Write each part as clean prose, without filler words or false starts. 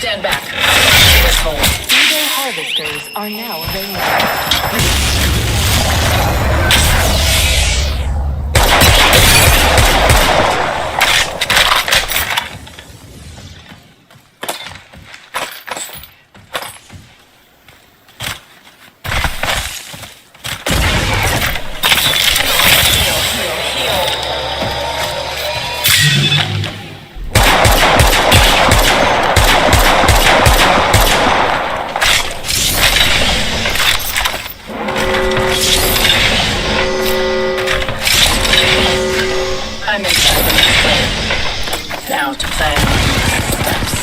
Stand back. Hold. Three-day harvesters are now available. I'm inside the next wave. Now to plan steps.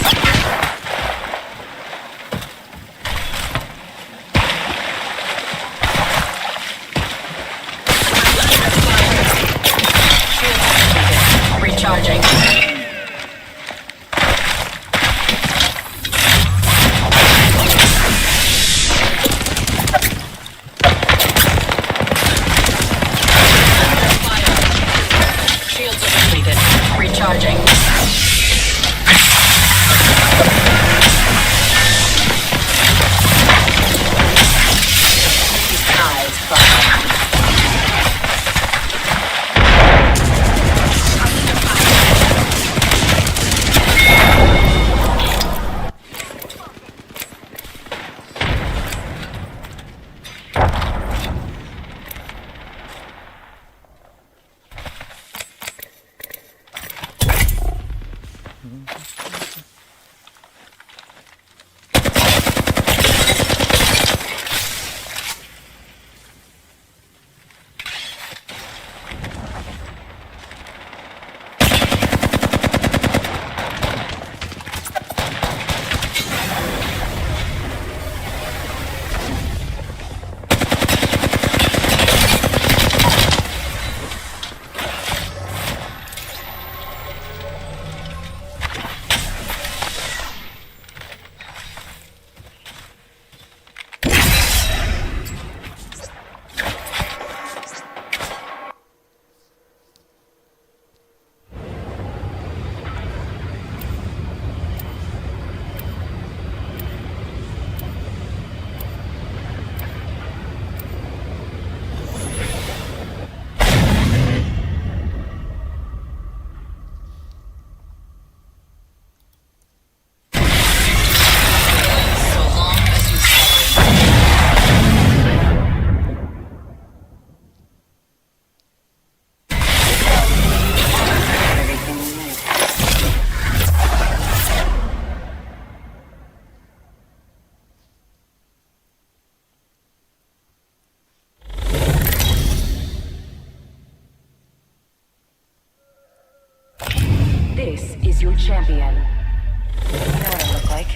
Recharging. Shields are depleted. Recharging. Eyes fire. This is your champion. You know what I look like.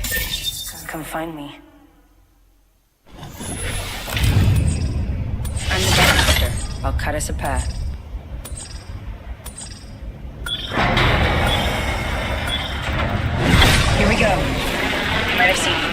Come find me. I'm the Grandmaster. I'll cut us a path. Here we go. Might have seen you.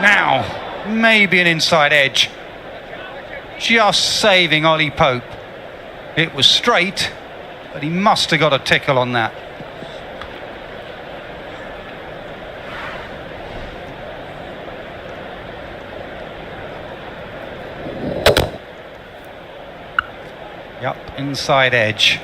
Now, maybe an inside edge. Just saving Ollie Pope. It was straight, but he must have got a tickle on that. Yup, inside edge.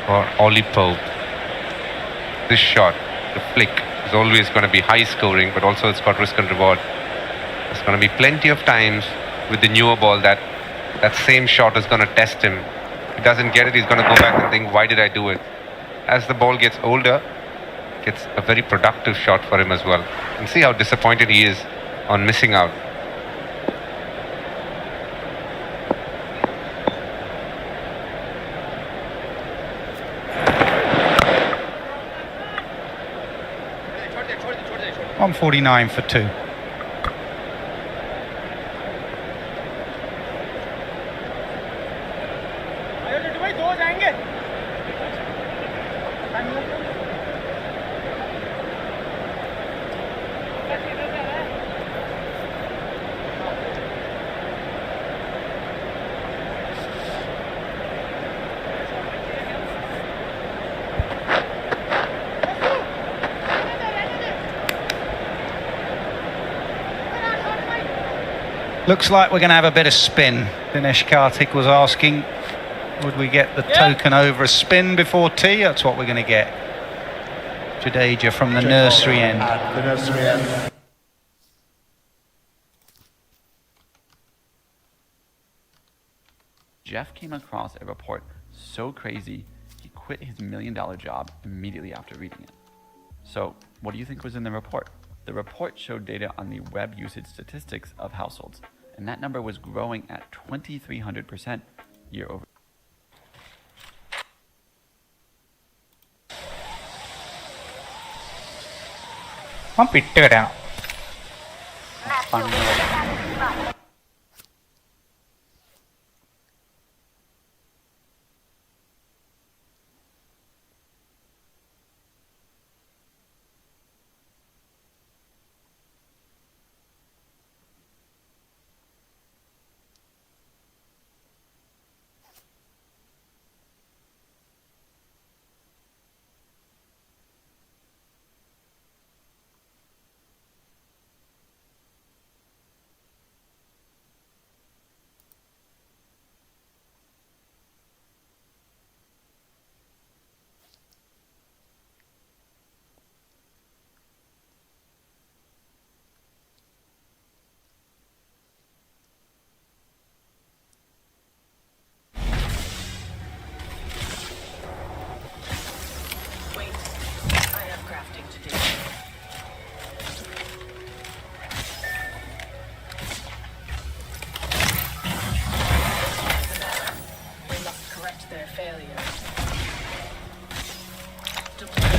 For Ollie Pope, this shot, the flick, is always going to be high scoring, but also it's got risk and reward. There's going to be plenty of times with the newer ball that same shot is going to test him. If he doesn't get it, he's going to go back and think, why did I do it? As the ball gets older, it's a very productive shot for him as well. And see how disappointed he is on missing out. $149 for 2. Looks like we're going to have a bit of spin. Dinesh Karthik was asking, would we get the token over a spin before tea? That's what we're going to get. Jadeja from the nursery end. At the nursery end. Jeff came across a report so crazy, he quit his $1 million job immediately after reading it. So, what do you think was in the report? The report showed data on the web usage statistics of households, and that number was growing at 2,300% year over. Wait, I have crafting to do. We must correct their failure. Deploy.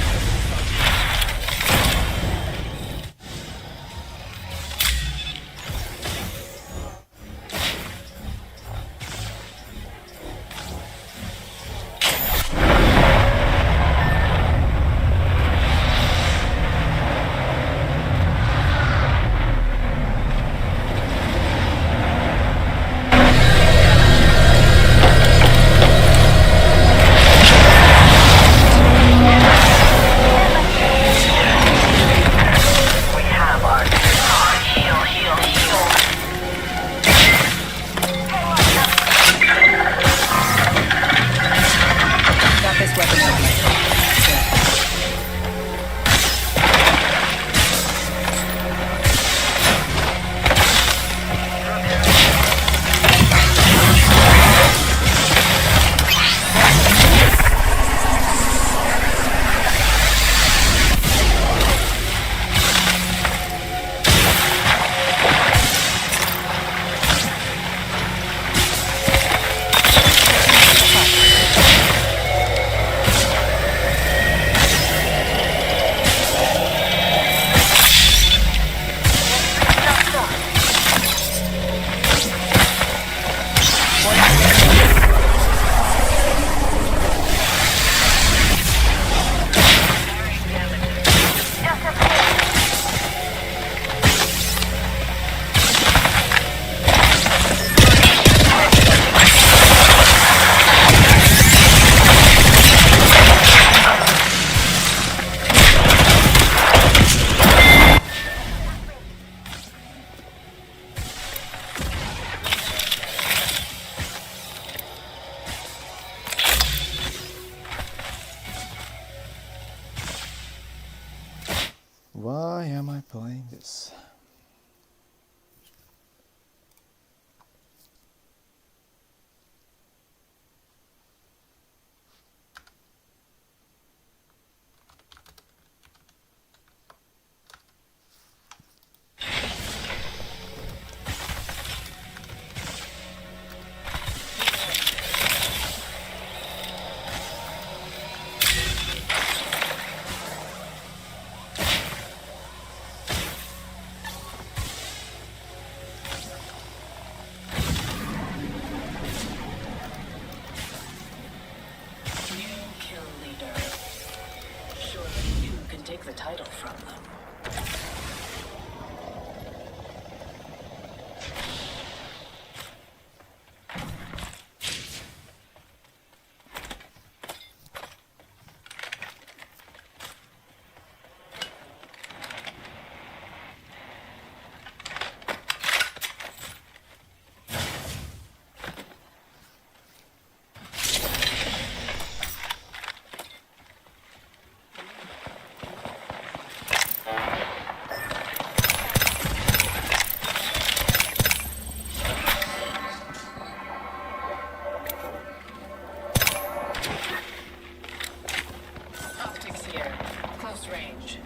Why am I playing this? New kill leader. Surely you can take the title from them. Optics here. Close range.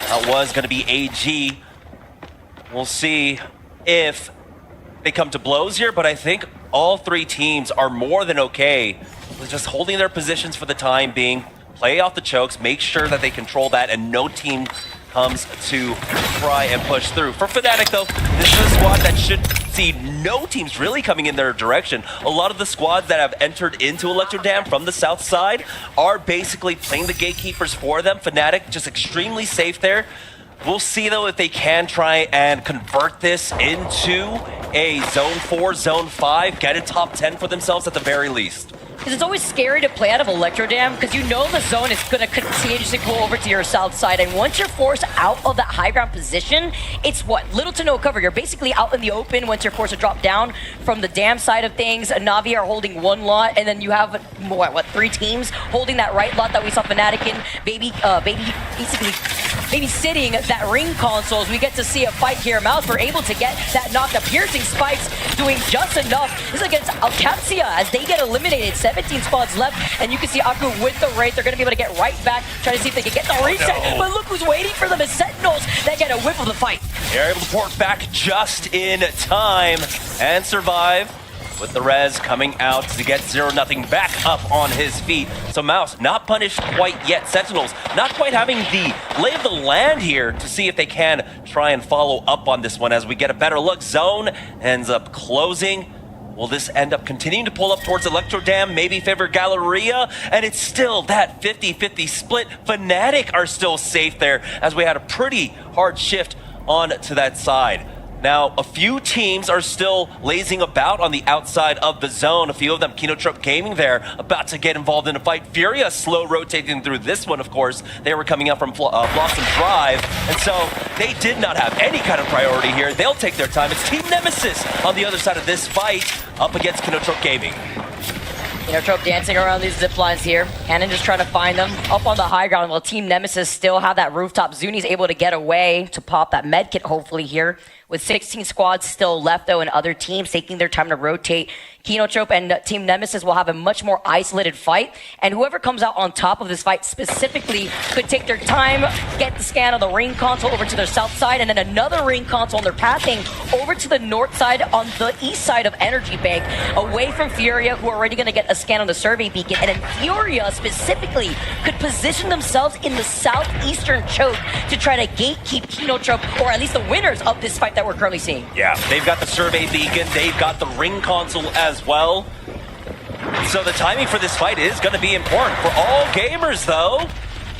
That was going to be AG. We'll see if they come to blows here, but I think all three teams are more than okay with just holding their positions for the time being, play off the chokes, make sure that they control that, and no team comes to try and push through. For Fnatic, though, this is a squad that should see no teams really coming in their direction. A lot of the squads that have entered into Electrodam from the south side are basically playing the gatekeepers for them. Fnatic just extremely safe there. We'll see, though, if they can try and convert this into a Zone 4, Zone 5, get a top 10 for themselves at the very least. Because it's always scary to play out of Electrodam because you know the zone is going to continuously go over to your south side, and once you're forced out of that high ground position, it's what? Little to no cover. You're basically out in the open once you're forced to drop down from the dam side of things. Navi are holding one lot, and then you have, what, three teams holding that right lot that we saw Fnatic in, basically babysitting that ring console. As we get to see a fight here. Mouse were able to get that knock. The piercing spikes doing just enough. This is against Alcapsia as they get eliminated. 17 spots left, and you can see Aku with the Wraith. They're going to be able to get right back, trying to see if they can get the reset. no. But look who's waiting for them as Sentinels that get a whiff of the fight. They're able to port back just in time and survive with the res coming out to get 0-0 back up on his feet. So Mouse not punished quite yet. Sentinels not quite having the lay of the land here to see if they can try and follow up on this one as we get a better look. Zone ends up closing. Will this end up continuing to pull up towards Electrodam, maybe favor Galleria? And it's still that 50-50 split. Fnatic are still safe there as we had a pretty hard shift on to that side. Now, a few teams are still lazing about on the outside of the zone. A few of them, Kinotrope Gaming there, about to get involved in a fight. Furia slow rotating through this one, of course. They were coming out from Blossom Drive, and so they did not have any kind of priority here. They'll take their time. It's Team Nemesis on the other side of this fight up against Kinotrope Gaming. Kinotrope dancing around these zip lines here. Cannon just trying to find them up on the high ground while Team Nemesis still have that rooftop. Zuni's able to get away to pop that med kit hopefully here. With 16 squads still left, though, and other teams taking their time to rotate, Kinotrope and Team Nemesis will have a much more isolated fight, and whoever comes out on top of this fight specifically could take their time, get the scan of the ring console over to their south side, and then another ring console on their pathing over to the north side on the east side of Energy Bank, away from Furia, who are already going to get a scan on the survey beacon, and then Furia specifically could position themselves in the southeastern choke to try to gatekeep Kinotrope, or at least the winners of this fight that we're currently seeing. Yeah, they've got the survey beacon, they've got the ring console as well. So the timing for this fight is going to be important for all gamers, though.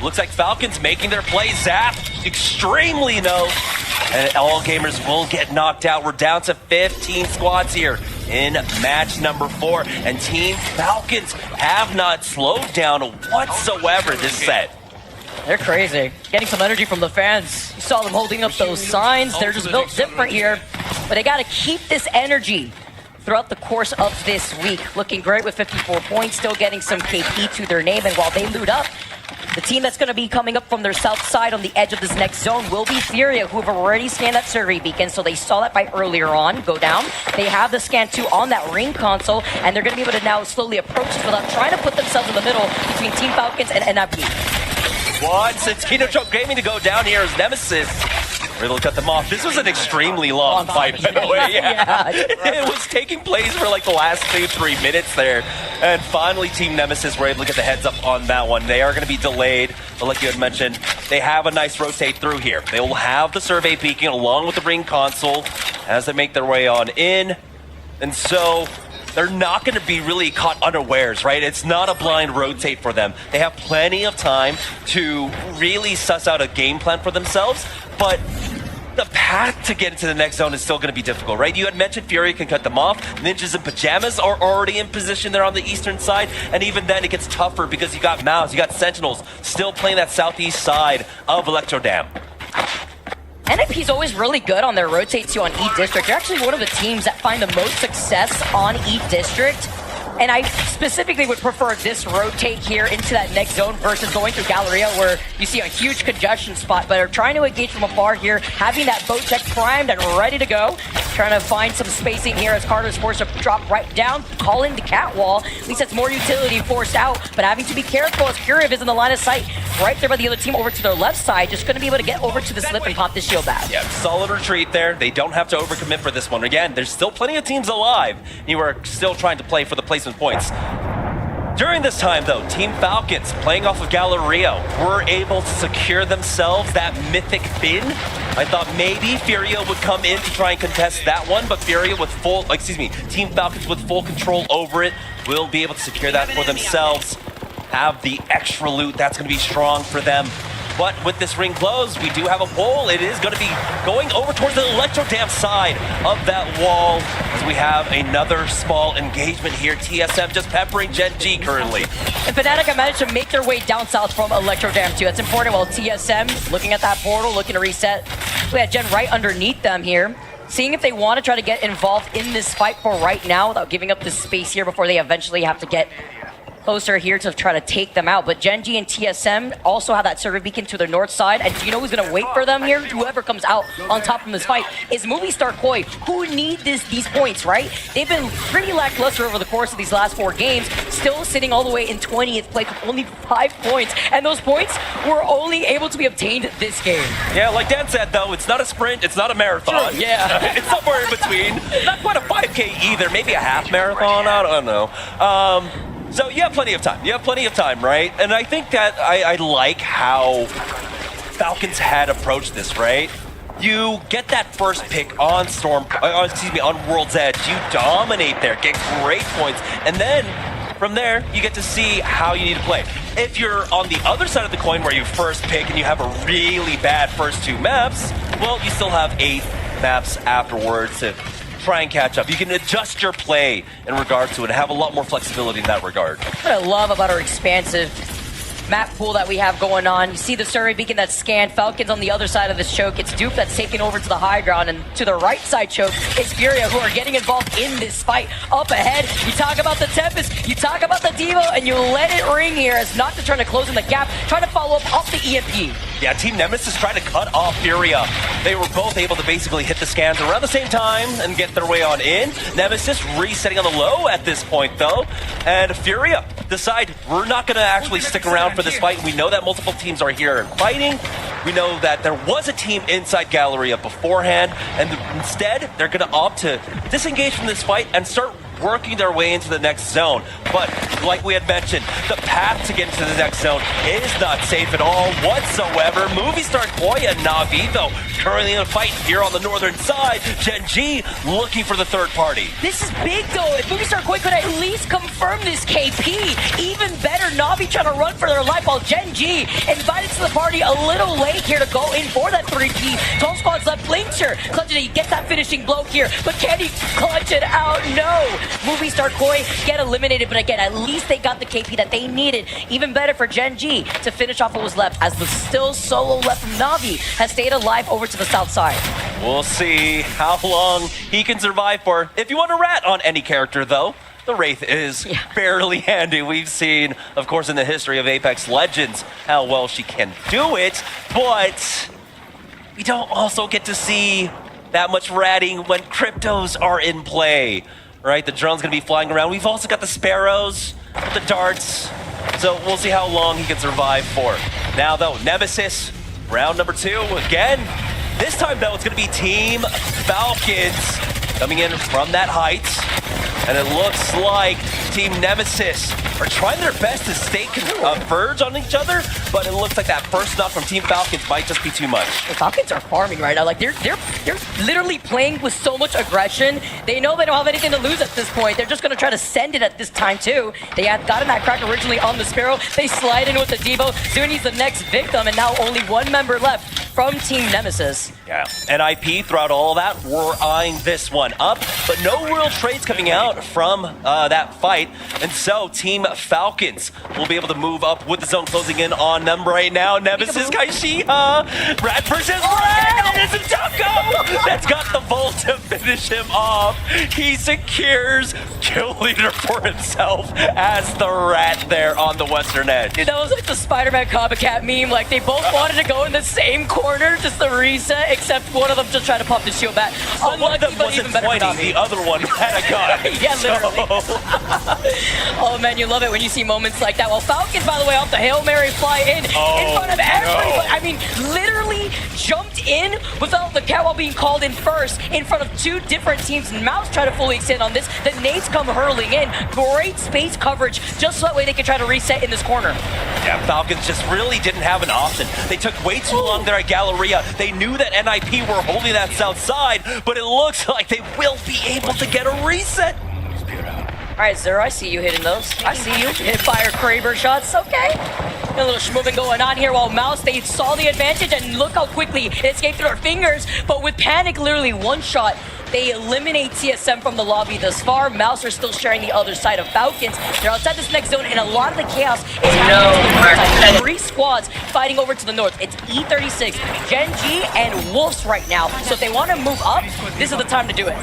Looks like Falcons making their play. Zap, extremely low. And all gamers will get knocked out. We're down to 15 squads here in match number 4. And Team Falcons have not slowed down whatsoever this set. They're crazy. Getting some energy from the fans. You saw them holding up those signs. They're just built different here. But they got to keep this energy throughout the course of this week. Looking great with 54 points, still getting some KP to their name. And while they loot up, the team that's going to be coming up from their south side on the edge of this next zone will be Furia, who have already scanned that survey beacon, so they saw that fight earlier on go down. They have the scan 2 on that ring console, and they're going to be able to now slowly approach this without trying to put themselves in the middle between Team Falcons and NFB. Once it's Kinotrope Gaming to go down here as Nemesis. Really cut them off. This was an extremely long fight, by the way. Yeah. It was taking place for like the last 2-3 minutes there. And finally, Team Nemesis were able to get the heads up on that one. They are going to be delayed, but like you had mentioned, they have a nice rotate through here. They will have the survey beacon along with the ring console as they make their way on in. And so they're not going to be really caught unawares, right? It's not a blind rotate for them. They have plenty of time to really suss out a game plan for themselves, but the path to get into the next zone is still going to be difficult, right? You had mentioned Fury can cut them off. Ninjas in pajamas are already in position there on the eastern side, and even then it gets tougher because you got Mouse, you got Sentinels still playing that southeast side of Electro Dam. NFP's always really good on their rotate too on E District. They're actually one of the teams that find the most success on E District. And I specifically would prefer this rotate here into that next zone versus going through Galleria where you see a huge congestion spot, but are trying to engage from afar here, having that boat deck primed and ready to go. Trying to find some spacing here as Carter's forced to drop right down, calling the cat wall. At least that's more utility forced out, but having to be careful as Curative is in the line of sight right there by the other team over to their left side, just going to be able to get over to the slip and pop this shield back. Yeah, solid retreat there. They don't have to overcommit for this one. Again, there's still plenty of teams alive. You are still trying to play for the placement points. During this time, though, Team Falcons, playing off of Galleria, were able to secure themselves that mythic bin. I thought maybe Furia would come in to try and contest that one, but Furia with Team Falcons with full control over it will be able to secure that for themselves. Have the extra loot, that's going to be strong for them. But with this ring closed, we do have a pull. It is going to be going over towards the Electro Dam side of that wall as we have another small engagement here. TSM just peppering Gen G currently. And Fnatic have managed to make their way down south from Electro Dam too. That's important while TSM looking at that portal, looking to reset. We had Gen right underneath them here. Seeing if they want to try to get involved in this fight for right now without giving up the space here before they eventually have to get closer here to try to take them out. But Gen G and TSM also have that server beacon to their north side. And do you know who's going to wait for them here? Whoever comes out on top from this fight is Movie Star Koi, who need these points, right? They've been pretty lackluster over the course of these last 4 games, still sitting all the way in 20th place with only 5 points. And those points were only able to be obtained this game. Yeah, like Dan said, though, it's not a sprint, it's not a marathon. Sure, yeah. It's somewhere in between. Not quite a 5K either, maybe a half marathon, I don't know. So you have plenty of time. You have plenty of time, right? And I think that I like how Falcons had approached this, right? You get that first pick on on World's Edge. You dominate there, get great points, and then from there you get to see how you need to play. If you're on the other side of the coin where you first pick and you have a really bad first 2 maps, well, you still have 8 maps afterwards to try and catch up. You can adjust your play in regard to it and have a lot more flexibility in that regard. What I love about our expansive map pool that we have going on. You see the survey beacon that's scanned. Falcons on the other side of this choke. It's Dupe that's taken over to the high ground, and to the right side choke is Furia, who are getting involved in this fight. Up ahead, you talk about the Tempest, you talk about the Devo, and you let it ring here as Nocta trying to close in the gap, trying to follow up off the EMP. Yeah, Team Nemesis tried to cut off Furia. They were both able to basically hit the scans around the same time and get their way on in. Nemesis resetting on the low at this point, though. And Furia decide we're not going to actually stick around for this fight. We know that multiple teams are here and fighting. We know that there was a team inside Galleria beforehand, and instead they're going to opt to disengage from this fight and start working their way into the next zone. But like we had mentioned, the path to get into the next zone is not safe at all whatsoever. Movie star Koi and Na'Vi, though, currently in a fight here on the northern side. Gen G looking for the third party. This is big, though. If Movie Star Koi could at least confirm this KP, even better. Na'Vi trying to run for their life while Gen G invited to the party a little late here to go in for that 3P. 12 squads left. Blincher clutching it. He gets that finishing blow here, but can he clutch it out? No. Movie Star Koi get eliminated, but again, at least they got the KP that they needed. Even better for Gen G to finish off what was left, as the still solo left from Na'Vi has stayed alive over to the south side. We'll see how long he can survive for. If you want to rat on any character, though, the Wraith is fairly handy. We've seen, of course, in the history of Apex Legends, how well she can do it, but we don't also get to see that much ratting when cryptos are in play. Right, the drone's gonna be flying around. We've also got the sparrows with the darts. So we'll see how long he can survive for. Now though, Nemesis, round number 2 again. This time though, it's gonna be Team Falcons coming in from that height. And it looks like Team Nemesis are trying their best to stay converged on each other, but it looks like that first knock from Team Falcons might just be too much. The Falcons are farming right now. Like they're literally playing with so much aggression. They know they don't have anything to lose at this point. They're just gonna try to send it at this time too. They had gotten that crack originally on the Sparrow. They slide in with the Devo. Zuni's the next victim, and now only one member left from Team Nemesis. Yeah, NIP throughout all of that, we're eyeing this one up, but no real trades coming out from that fight, and so Team Falcons will be able to move up with the zone closing in on them right now. Nemesis Kaishiha, Rat versus Rat, and it's a Taco that's got the Volt to finish him off. He secures kill leader for himself as the Rat there on the western edge. Dude, that was like the Spider-Man copycat meme. Like they both wanted to go in the same corner, just the reset, except one of them just tried to pop the shield back. So one of them wasn't pointing, the other one had a gun. Yeah, literally. Oh man, you love it when you see moments like that. Well, Falcons, by the way, off the Hail Mary fly in front of everybody. No. I mean, literally jumped in without the catwalk being called in first in front of 2 different teams. Mouse try to fully extend on this. The nades come hurling in. Great space coverage, just so that way they can try to reset in this corner. Yeah, Falcons just really didn't have an option. They took way too long there at Galleria. They knew that NIP were holding that south side, but it looks like they will be able to get a reset. All right, Zero, I see you hitting those. I see you. Hit fire Kraber shots. Okay. A little schmoving going on here while Mouse, they saw the advantage, and look how quickly it escaped through their fingers. But with Panic literally one shot, they eliminate TSM from the lobby thus far. Mouse are still sharing the other side of Falcons. They're outside this next zone, and a lot of the chaos is happening to the north side. 3 squads fighting over to the north. It's E36, Gen G, and Wolves right now. So if they want to move up, this is the time to do it.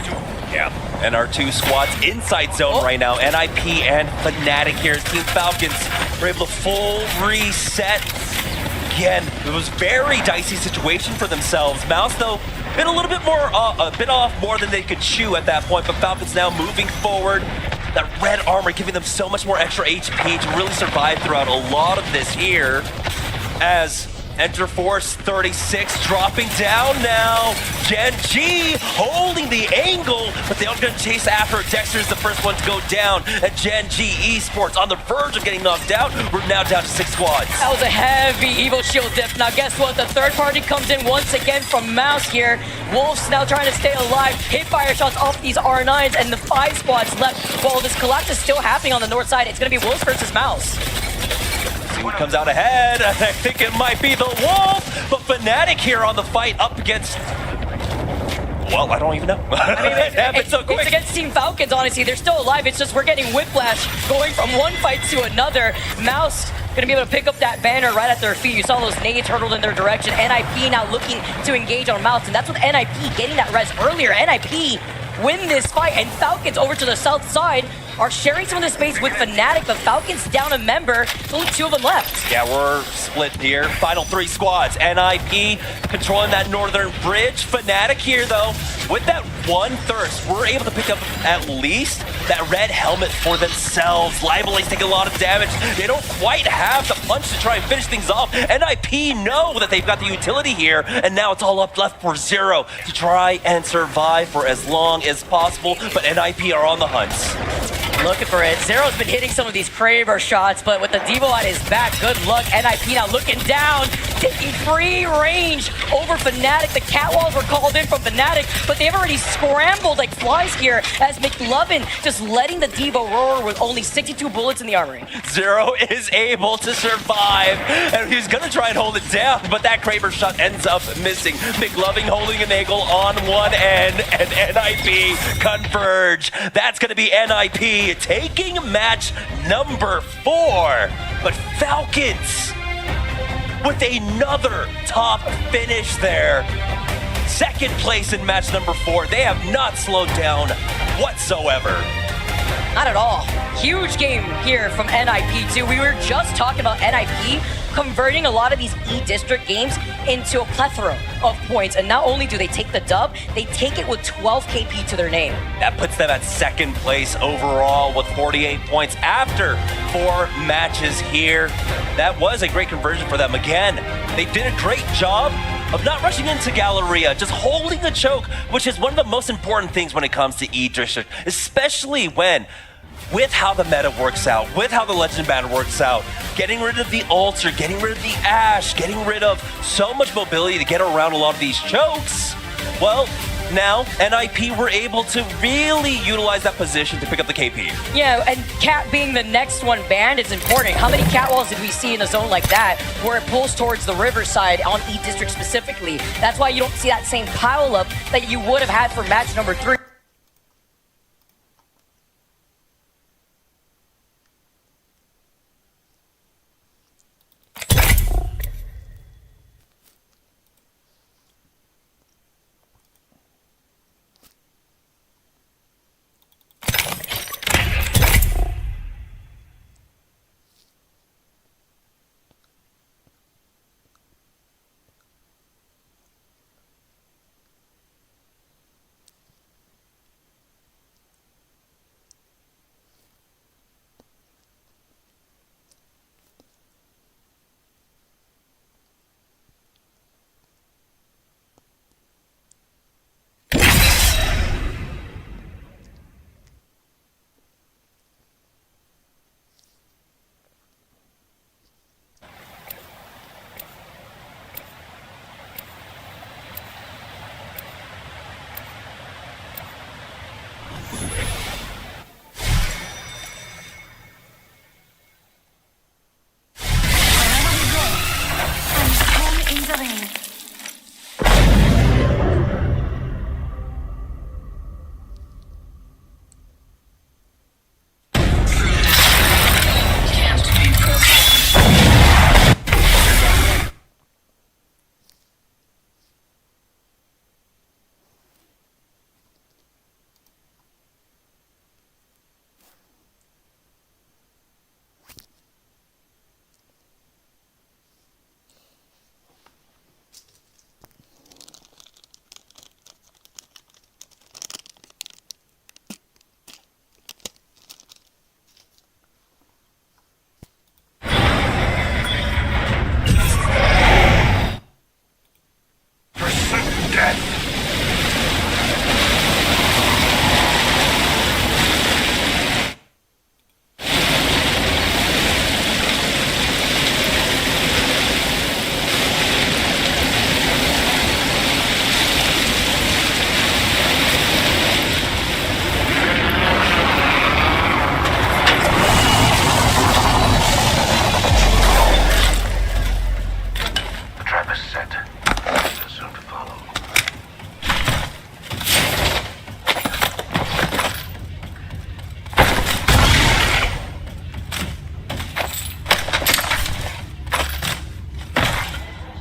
Yeah, and our 2 squads inside zone right now. NIP and Fnatic here. Team Falcons were able to full reset. Again, it was a very dicey situation for themselves. Mouse, though, been a little bit more, a bit off more than they could chew at that point, but Falcons now moving forward. That red armor giving them so much more extra HP to really survive throughout a lot of this here. As Enter Force 36 dropping down now. Gen G holding the angle, but they are going to chase after. Dexter is the first one to go down, and Gen G Esports on the verge of getting knocked out. We're now down to 6 squads. That was a heavy Evo Shield dip. Now guess what? The third party comes in once again from Mouse here. Wolves now trying to stay alive. Hit fire shots off these R9s, and the 5 squads left. While this collapse is still happening on the north side, it's going to be Wolves versus Mouse. See who comes out ahead. I think it might be the Wolf, but Fnatic here on the fight up against... Well, I don't even know. I mean, it happened so quick. It's against Team Falcons, honestly. They're still alive. It's just we're getting whiplash going from one fight to another. Mouse gonna be able to pick up that banner right at their feet. You saw those nades hurtled in their direction. NIP now looking to engage on Mouse, and that's with NIP getting that res earlier. NIP win this fight. And Falcons over to the south side are sharing some of the space with Fnatic, but Falcons down a member. There's only 2 of them left. Yeah, we're split here. Final 3 squads. NIP controlling that northern bridge. Fnatic here, though, with that one thirst, we're able to pick up at least that red helmet for themselves. Liability's taking a lot of damage. They don't quite have the punch to try and finish things off. NIP know that they've got the utility here, and now it's all up left for Zero to try and survive for as long as possible, but NIP are on the hunt. Looking for it. Zero's been hitting some of these Kraber shots, but with the Devo at his back, good luck. NIP now looking down, taking free range over Fnatic. The catwalls were called in from Fnatic, but they've already scrambled like flies here as McLovin just letting the Devo roar with only 62 bullets in the armory. Zero is able to survive, and he's gonna try and hold it down, but that Kraber shot ends up missing. McLovin holding an angle on one end, and NIP converge. That's gonna be NIP taking match number 4, but Falcons with another top finish there. Second place in match number 4. They have not slowed down whatsoever. Not at all. Huge game here from NIP too. We were just talking about NIP converting a lot of these E-District games into a plethora of points. And not only do they take the dub, they take it with 12 KP to their name. That puts them at second place overall with 48 points after 4 matches here. That was a great conversion for them. Again, they did a great job of not rushing into Galleria, just holding the choke, which is one of the most important things when it comes to E-District, especially when, with how the meta works out, with how the Legend Banner works out, getting rid of the Ultra, getting rid of the Ashe, getting rid of so much mobility to get around a lot of these chokes, well, now NIP were able to really utilize that position to pick up the KP. Yeah, and Cat being the next one banned is important. How many catwalls did we see in a zone like that where it pulls towards the riverside on E-District specifically? That's why you don't see that same pile up that you would have had for match number 3.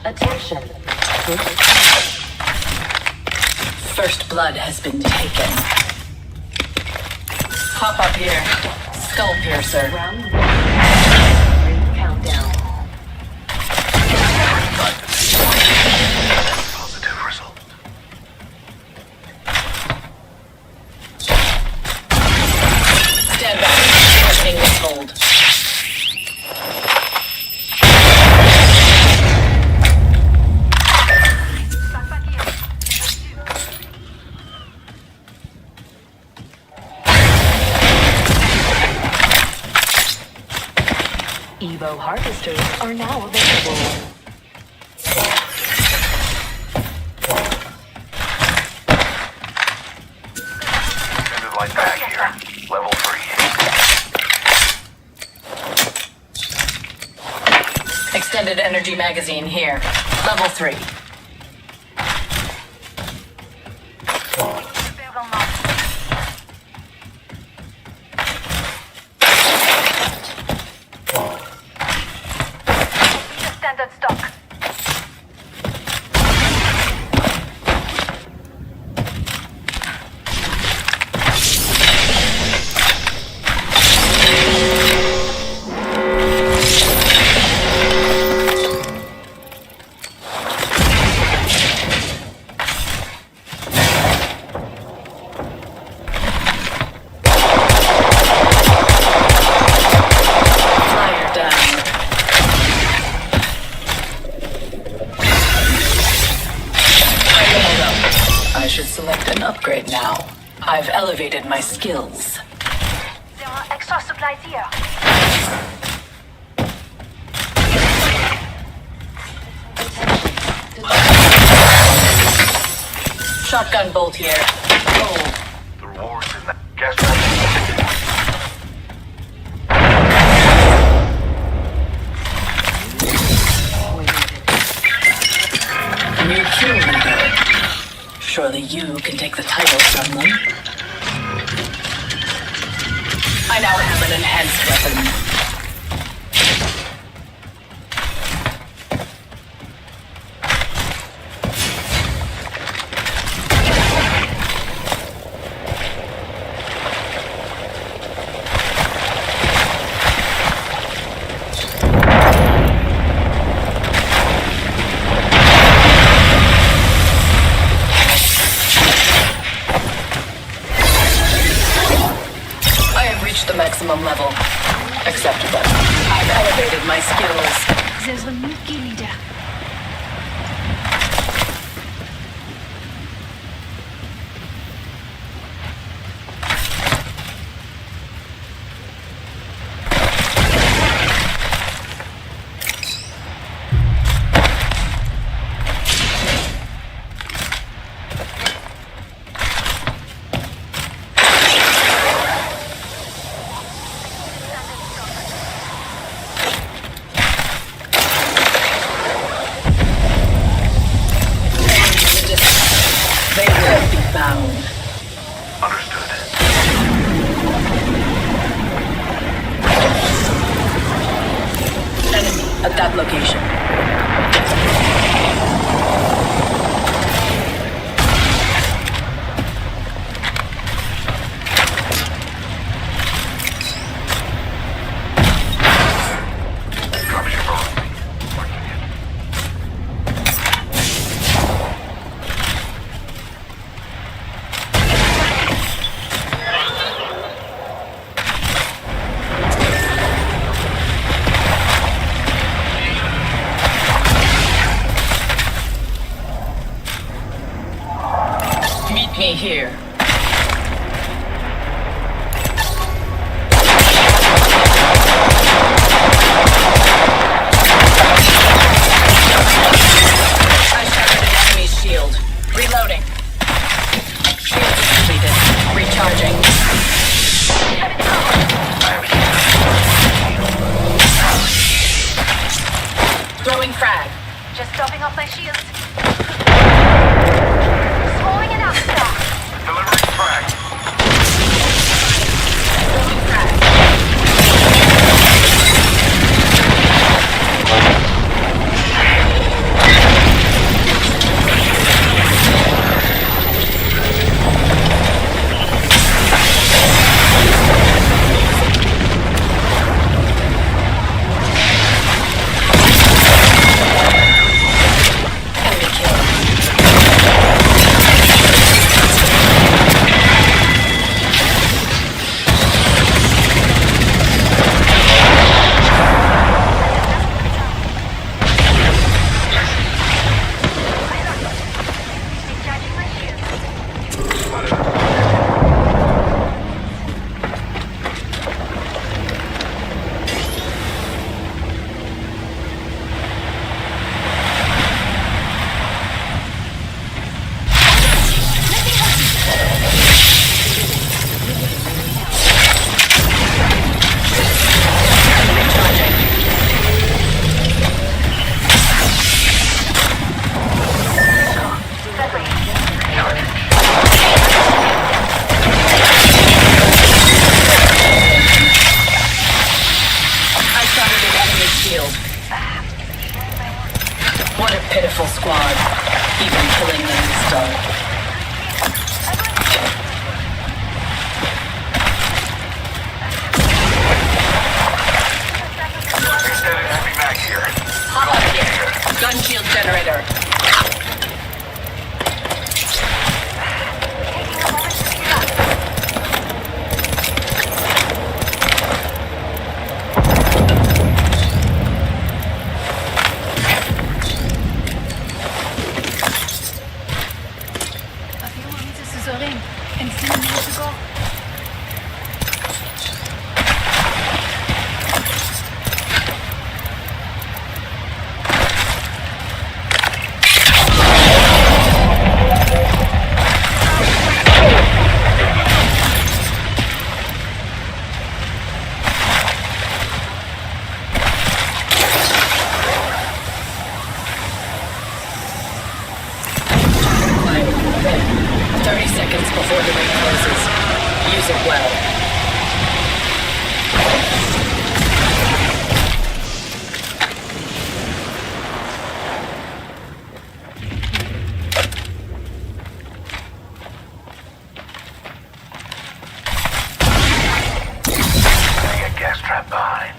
Attention. First blood has been taken. Hop up here. Skull piercer. Round 1. Ring countdown. Positive result. Stand back. Opening this hold. Evo harvesters are now available. Extended light back here. Level 3. Extended energy magazine here. Level 3. Standard stock. Flyer down. I leveled up. I should select an upgrade now. I've elevated my skills. There are extra supplies here. Shotgun bolt here. Oh, The rewards in that gas mask. new kill leader. Surely you can take the title from them. I now have an enhanced weapon. The maximum level. Acceptable. I've elevated my skills. There's a new key leader. They will be bound. Understood. Enemy at that location. Dropshipper. Marking it. One shield generator. A few more meters to the ring, and 3 minutes to go. Climb. 30 seconds before the ring closes. Use it well. Setting a gas trap behind.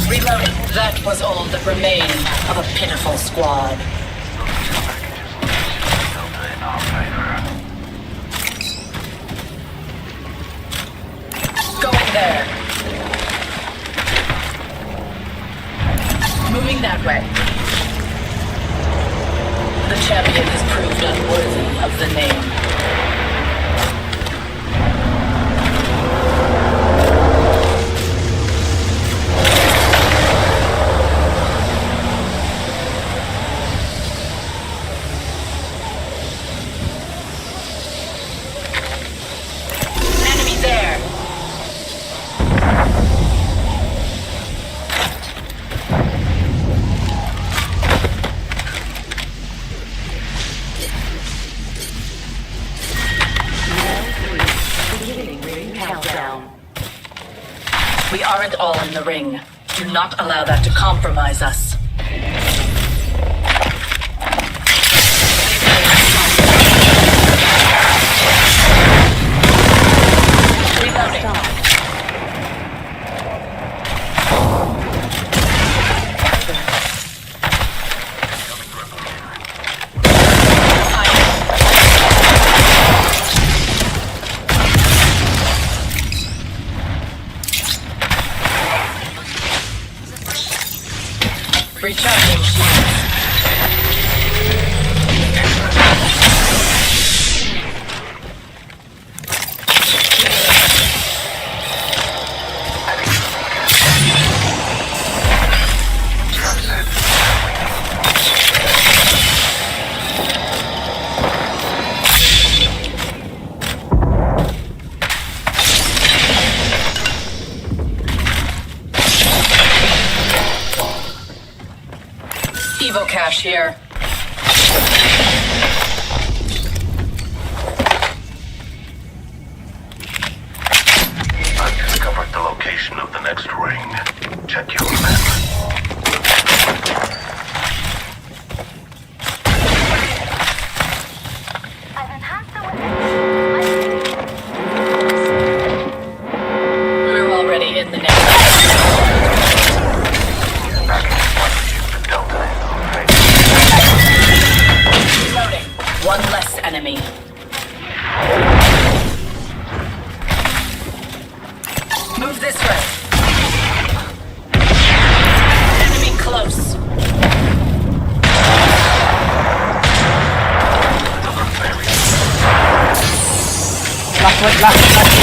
Reloading. That was all that remained of a pitiful squad. Delta in our favor. Going there. Moving that way. The champion has proved unworthy of the name. Enemy there. Beginning ring countdown. We aren't all in the ring. Do not allow that to compromise us. Reloading. Recharging shields. Evo cache here. I've discovered the location of the next ring. Check your map. I've enhanced the We're already in the next. Back in the Delta in our favor. Reloading. One less enemy. Move this way. Enemy close. One less enemy.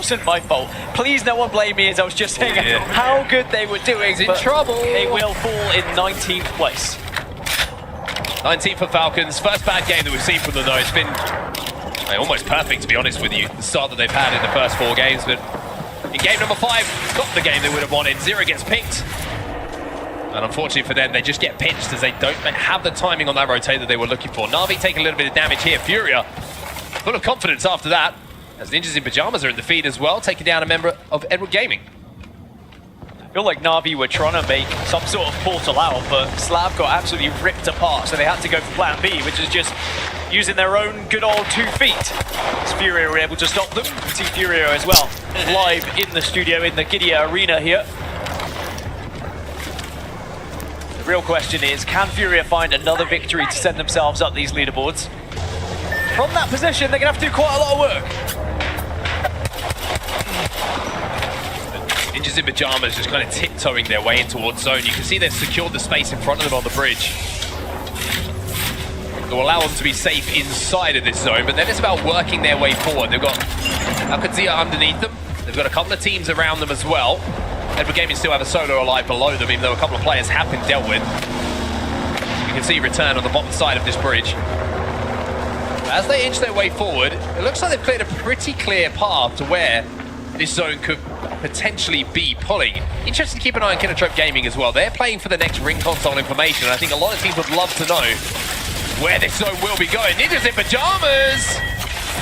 wasn't my fault. Please no one blame me, as I was just saying how good they were doing. He's in trouble. They will fall in 19th place. 19th for Falcons. First bad game that we've seen from them, though. It's been almost perfect, to be honest with you. The start that they've had in the first 4 games, but in game number 5, got the game they would have wanted. Zero gets pinked. And unfortunately for them, they just get pinched as they don't have the timing on that rotate that they were looking for. Na'Vi taking a little bit of damage here. Furia, full of confidence after that, as Ninjas in Pajamas are in the feed as well, taking down a member of Edward Gaming. I feel like Na'Vi were trying to make some sort of portal out, but Slav got absolutely ripped apart, so they had to go for plan B, which is just using their own good old 2 feet. As Furia were able to stop them. You can see Furia as well, live in the studio in the Gidia Arena here. The real question is, can Furia find another victory to send themselves up these leaderboards? From that position, they're going to have to do quite a lot of work. Ninjas in Pajamas just kind of tiptoeing their way in towards zone. You can see they've secured the space in front of them on the bridge. It will allow them to be safe inside of this zone, but then it's about working their way forward. They've got Alcazia underneath them. They've got a couple of teams around them as well. Edward Gaming still have a solo alive below them, even though a couple of players have been dealt with. You can see return on the bottom side of this bridge. As they inch their way forward, it looks like they've cleared a pretty clear path to where this zone could potentially be pulling. Interesting to keep an eye on Kinotrope Gaming as well. They're playing for the next ring console information, and I think a lot of teams would love to know where this zone will be going. Ninjas in Pajamas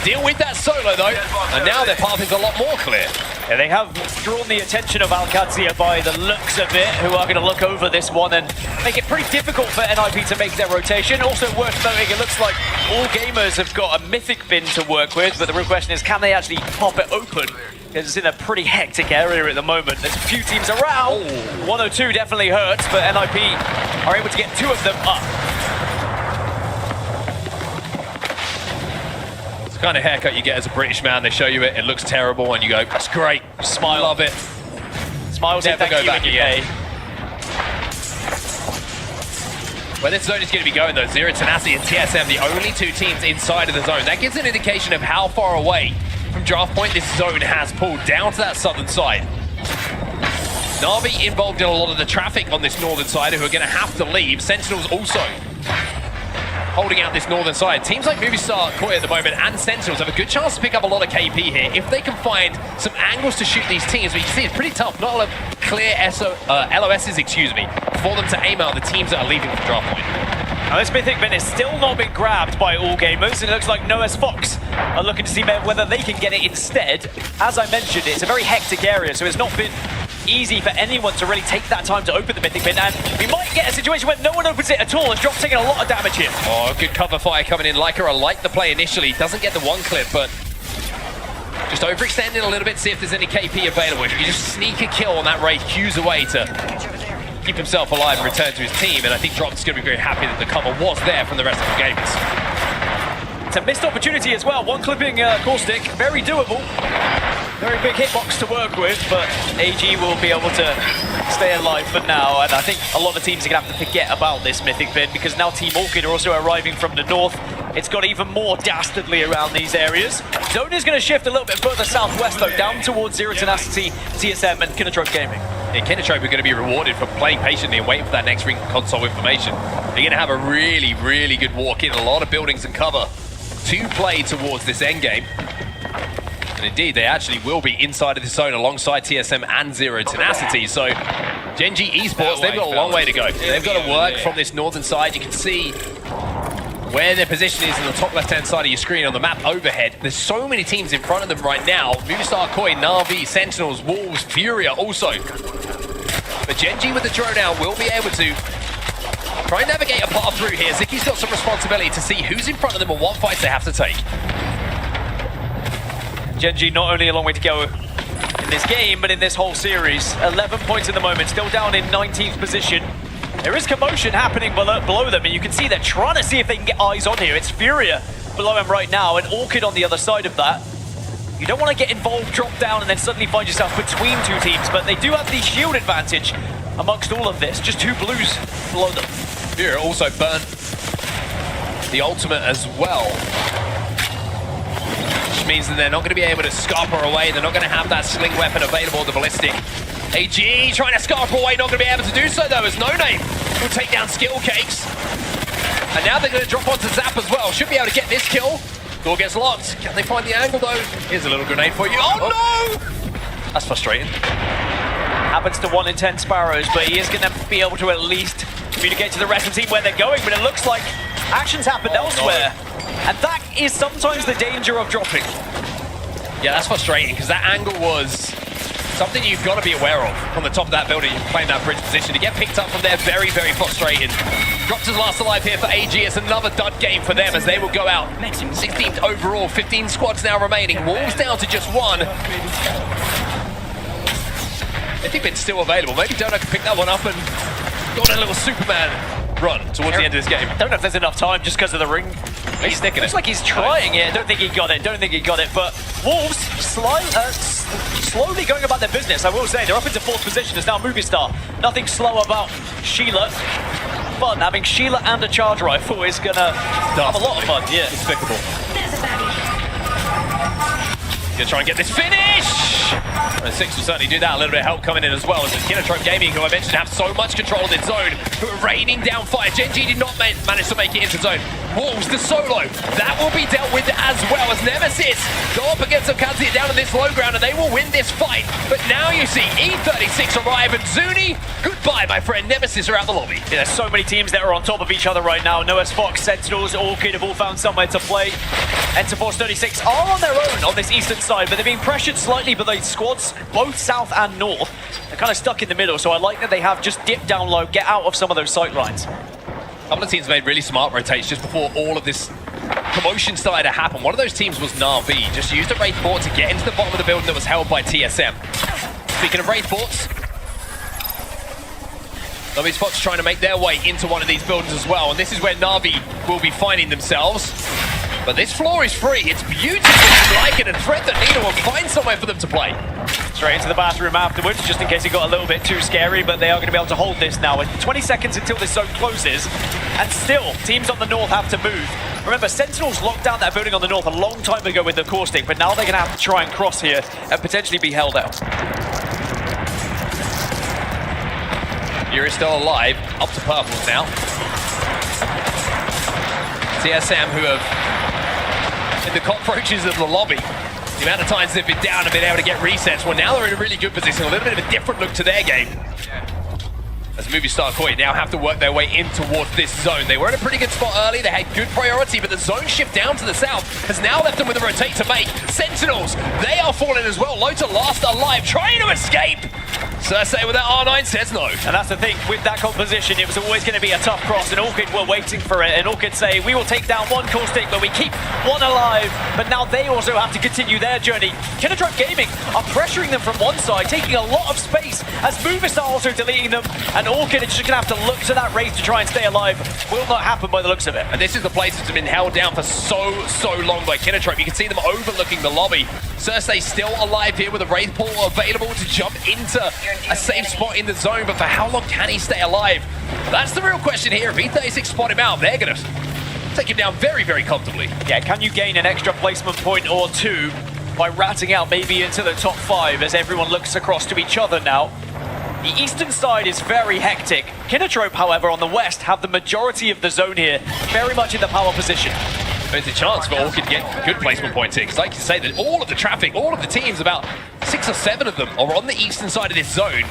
deal with that solo though, and now their path is a lot more clear. Yeah, they have drawn the attention of Alcazia by the looks of it, who are going to look over this one and make it pretty difficult for NIP to make their rotation. Also worth noting, it looks like all gamers have got a mythic bin to work with, but the real question is, can they actually pop it open? Because it's in a pretty hectic area at the moment. There's a few teams around. 102 definitely hurts, but NIP are able to get 2 of them up. Kind of haircut you get as a British man. They show you it, it looks terrible, and you go, that's great, smile, love it. Smile, never go back again. Where this zone is going to be going though, Zero Tenacity and TSM, the only 2 teams inside of the zone. That gives an indication of how far away from draft point this zone has pulled down to that southern side. Na'Vi involved in a lot of the traffic on this northern side, who are going to have to leave. Sentinels also holding out this northern side. Teams like Movistar, Koi at the moment, and Sentinels have a good chance to pick up a lot of KP here if they can find some angles to shoot these teams. But you can see it's pretty tough. Not a lot of clear LOSs, for them to aim out the teams that are leaving from draft point. Now this mythic bin is still not been grabbed by all gamers, and it looks like Noah's Fox are looking to see whether they can get it instead. As I mentioned, it's a very hectic area, so it's not been easy for anyone to really take that time to open the mythic bin, and we might get a situation where no one opens it at all, and Drop's taking a lot of damage here. Oh, good cover fire coming in. Lycra liked the play initially, doesn't get the 1 clip, but just overextending a little bit, see if there's any KP available. If you just sneak a kill on that raid, Q's away to keep himself alive and return to his team, and I think Drop's going to be very happy that the cover was there from the rest of the gamers. It's a missed opportunity as well. 1 clipping Caustic, very doable. Very big hitbox to work with, but AG will be able to stay alive for now, and I think a lot of teams are going to have to forget about this mythic bin, because now Team Orchid are also arriving from the north. It's got even more dastardly around these areas. Zone is going to shift a little bit further southwest though, down towards Zero Tenacity, TSM and Kinotrope Gaming. Yeah, Kinotrope are going to be rewarded for playing patiently and waiting for that next ring console information. They're going to have a really, really good walk in, a lot of buildings and cover to play towards this endgame. And indeed, they actually will be inside of the zone alongside TSM and Zero Tenacity. So, Genji Esports, they've got a long way to go. They've got to work from this northern side. You can see where their position is in the top left-hand side of your screen on the map overhead. There's so many teams in front of them right now. Movistar, Koi, Na'Vi, Sentinels, Wolves, Furia also. But Genji with the drone out will be able to try and navigate a path through here. Zicky's got some responsibility to see who's in front of them and what fights they have to take. Genji not only a long way to go in this game, but in this whole series. 11 points at the moment, still down in 19th position. There is commotion happening below them, and you can see they're trying to see if they can get eyes on here. It's Furia below him right now, and Orchid on the other side of that. You don't want to get involved, drop down, and then suddenly find yourself between 2 teams, but they do have the shield advantage amongst all of this. Just 2 blues below them. Furia also burnt the ultimate as well. means that they're not going to be able to scarper away. They're not going to have that sling weapon available, the ballistic. AG trying to scarper away, not going to be able to do so though, as No Name will take down Skill Cakes. And now they're going to drop onto Zap as well. Should be able to get this kill. Door gets locked. Can they find the angle though? Here's a little grenade for you. Oh no! That's frustrating. Happens to 1 in 10 Sparrows, but he is going to be able to at least communicate to the rest of the team where they're going, but it looks like actions happened elsewhere. No. And that is sometimes the danger of dropping. Yeah, that's frustrating, because that angle was something you've got to be aware of on the top of that building, playing that bridge position. To get picked up from there, very, very frustrating. Dropped his last alive here for AG. It's another dud game for them as they will go out 16th overall, 15 squads now remaining. Wolves down to just 1. I think it's still available. Maybe Dono can pick that one up and go on a little Superman run towards the end of this game. I don't know if there's enough time just because of the ring. He's sticking it. Looks like he's trying it. Don't think he got it. But Wolves slowly going about their business. I will say they're up into 4th position. It's now Movie Star. Nothing slow about Sheila. Fun having Sheila and a charge rifle is gonna have a lot of fun. Yeah, despicable. Gonna try and get this finish! And 6 will certainly do that. A little bit of help coming in as well as Kinotrope Gaming, who I mentioned have so much control of this zone, who are raining down fire. Genji did not manage to make it into zone. Wolves, the solo, that will be dealt with as well as Nemesis go up against Okazi down on this low ground and they will win this fight. But now you see E36 arrive and Zuni, goodbye my friend, Nemesis are out the lobby. Yeah, there's so many teams that are on top of each other right now. Noah's Fox, Sentinels, Orchid have all found somewhere to play. Enterforce 36 are on their own on this eastern side, but they're being pressured slightly by the squads, both south and north. They're kind of stuck in the middle, so I like that they have just dipped down low, get out of some of those sight lines. A couple of teams made really smart rotates just before all of this commotion started to happen. One of those teams was Na'Vi, just used a Wraith Port to get into the bottom of the building that was held by TSM. Speaking of Wraith Ports, Na'Vi's Fox trying to make their way into one of these buildings as well, and this is where Na'Vi will be finding themselves. But this floor is free. It's beautiful. I like it, and Thread the Needle will find somewhere for them to play. Straight into the bathroom afterwards, just in case it got a little bit too scary, but they are going to be able to hold this now. With 20 seconds until this zone closes, and still, teams on the north have to move. Remember, Sentinels locked down that building on the north a long time ago with the caustic, but now they're going to have to try and cross here and potentially be held out. Yuri's still alive, up to purples now. TSM, who have in the cockroaches of the lobby. The amount of times they've been down and been able to get resets, well now they're in a really good position, a little bit of a different look to their game. As Movie Star Koi now have to work their way in towards this zone. They were in a pretty good spot early, they had good priority, but the zone shift down to the south has now left them with a rotate to make. Sentinels, they are falling as well. Low to last alive, trying to escape. Cersei with that R9 says no. And that's the thing, with that composition, it was always going to be a tough cross, and Orchid were waiting for it, and Orchid say, we will take down one caustic, but we keep one alive. But now they also have to continue their journey. Kinotrope Gaming are pressuring them from one side, taking a lot of space, as Movis are also deleting them, and Orchid is just going to have to look to that Wraith to try and stay alive. Will not happen by the looks of it. And this is the place that's been held down for so long by Kinotrope. You can see them overlooking the lobby. Cersei still alive here with a Wraith Portal available to jump into a safe spot in the zone, but for how long can he stay alive? That's the real question here. If E36 spot him out, they're going to take him down very, very comfortably. Yeah, can you gain an extra placement point or two by ratting out maybe into the top 5 as everyone looks across to each other now? The eastern side is very hectic. Kinotrope, however, on the west have the majority of the zone here, very much in the power position. There's a chance for Orchid to get good placement points here, because like you say, that all of the traffic, all of the teams, about 6 or 7 of them are on the eastern side of this zone.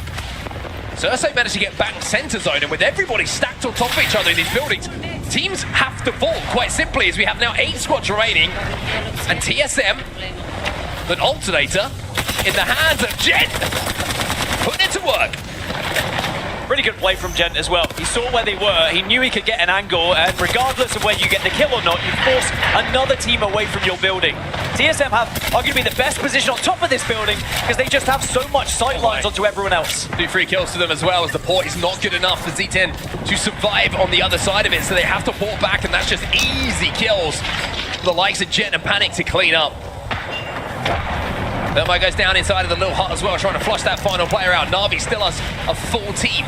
Cersei managed to get back center zone, and with everybody stacked on top of each other in these buildings, teams have to fall, quite simply, as we have now 8 squads remaining, and TSM, an alternator, in the hands of Jet, putting it to work. Really good play from Gent as well. He saw where they were, he knew he could get an angle, and regardless of where you get the kill or not, you force another team away from your building. TSM have arguably the best position on top of this building because they just have so much sight lines onto everyone else. 2 free kills to them as well, as the port is not good enough for Z10 to survive on the other side of it, so they have to port back, and that's just easy kills for the likes of Jet and Panic to clean up. Thermo goes down inside of the little hut as well, trying to flush that final player out. Na'Vi still has a full team.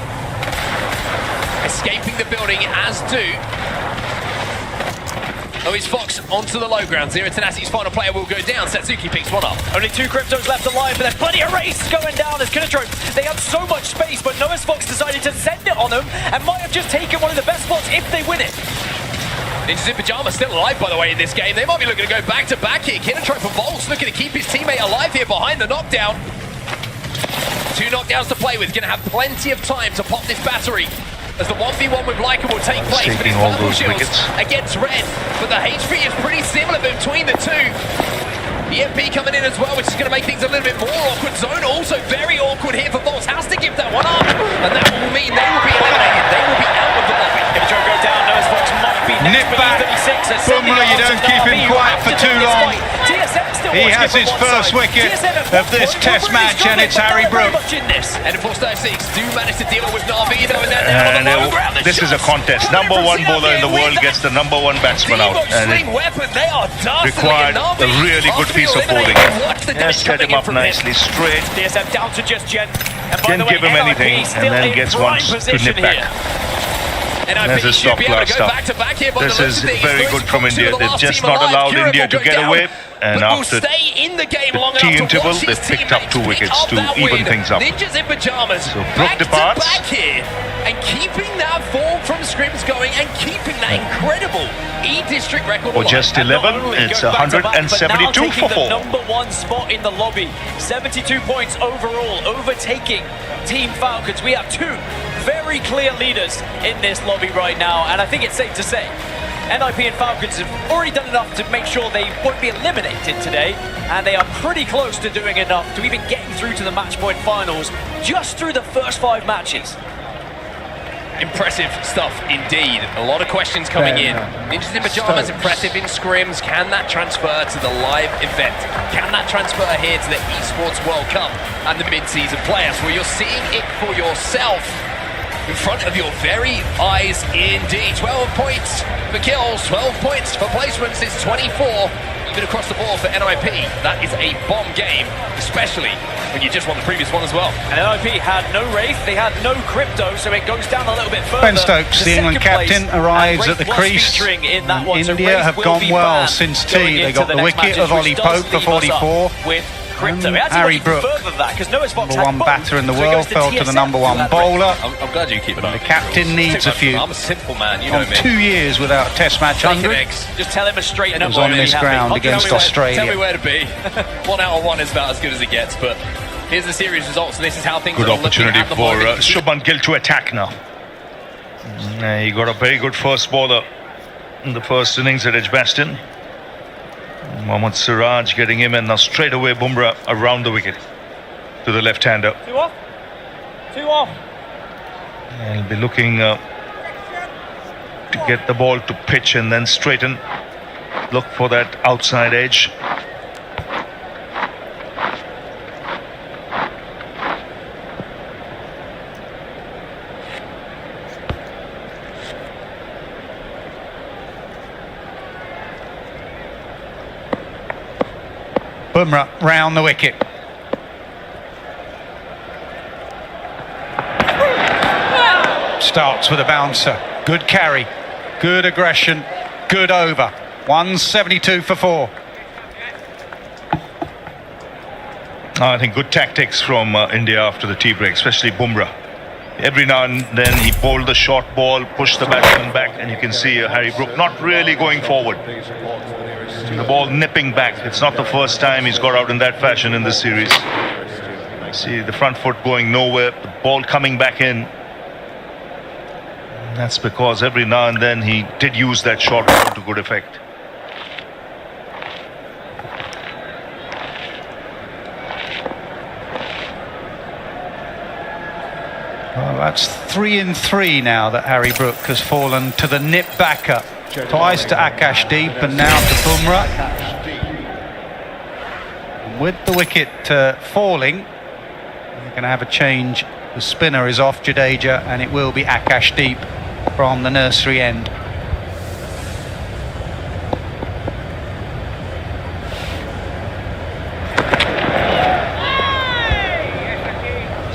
Escaping the building as do Louis Fox onto the low ground. Zero Tenacity's final player will go down. Satsuki picks one up. Only 2 Cryptos left alive, but there's plenty of race going down as Kinatrope. They have so much space, but Noah's Fox decided to send it on them and might have just taken one of the best spots if they win it. Ninjas in Pyjamas still alive, by the way, in this game. They might be looking to go back-to-back here. Kinatrope and Volts looking to keep his teammate alive here behind the knockdown. 2 knockdowns to play with. Going to have plenty of time to pop this battery as the 1v1 with Leica will take place. But it's all purple those shields wickets. against red. But the HP is pretty similar between the two. EMP coming in as well, which is going to make things a little bit more awkward. Zone also very awkward here for Volts. Has to give that one up. And that will mean they will be eliminated. They will be out of the lobby. If Joe go down, Noah's Fox might be next. Nip back. Bumrah, you don't keep him quiet for too long. He has his first wicket of this test match, and it's Harry Brook. And of course, those 6 do manage to deal with Navi, though, and they're on the low ground. This is a contest. Number 1 bowler in the world gets the number 1 batsman out, and it required a really good piece of bowling. Just set him up nicely, straight. DSM down to just Jen. Didn't give him anything, and then gets one to nip back. There's a stop-class stuff. This is very good from India. They've just not allowed India to get away, and after the tea interval, they've picked up 2 wickets to even things up. Ninjas in Pyjamas, So Brook departs. back here, and keeping that form from scrims going, and keeping that incredible E-District record Or just 11, it's 172 for 4. Number 1 spot in the lobby. 72 points overall, overtaking Team Falcons. We have 2 very clear leaders in this lobby right now, and I think it's safe to say NIP and Falcons have already done enough to make sure they won't be eliminated today, and they are pretty close to doing enough to even getting through to the match point finals just through the first 5 matches. Impressive stuff indeed. A lot of questions coming in. Ninjas in Pyjamas, impressive in scrims. Can that transfer to the live event? Can that transfer here to the Esports World Cup and the mid-season players, where you're seeing it for yourself in front of your very eyes indeed? 12 points for kills, 12 points for placements. It's 24 even across the board for NIP. That is a bomb game, especially when you just won the previous one as well. And NIP had no Wraith, they had no Crypto, so it goes down a little bit further. Ben Stokes, the England captain, arrives at the crease. India have gone well since tea. They got the wicket of Ollie Pope for 44. Crypto. Harry Brook, number 1 batter in the world, fell to the number 1 bowler. I'm glad you keep it up. The captain needs a few. I'm a simple man, you know me. 2 years without a test match 100. Just tell him a straight It was on this ground against Australia. Tell me where to be. 1 out of 1 is about as good as it gets, but here's the series results, and this is how things Good are looking opportunity at the for moment. Shubman Gill to attack now. He got a very good first bowler in the first innings at Edgbaston. Mohammad Siraj getting him in now. Straight away Bumrah around the wicket to the left-hander. 2 off. 2 off. And he'll be looking to get the ball to pitch and then straighten. Look for that outside edge. Bumrah round the wicket. Starts with a bouncer. Good carry, good aggression, good over. 172 for 4. I think good tactics from India after the tea break, especially Bumrah. Every now and then he bowled the short ball, pushed the batsman back, and you can see Harry Brook not really going forward. The ball nipping back. It's not the first time he's got out in that fashion in this series. See the front foot going nowhere, the ball coming back in. And that's because every now and then he did use that short ball to good effect. Well, that's 3 in 3 now that Harry Brook has fallen to the nip backer. Twice to Akash Deep and now to Bumrah. With the wicket falling, you're going to have a change. The spinner is off, Jadeja, and it will be Akash Deep from the nursery end.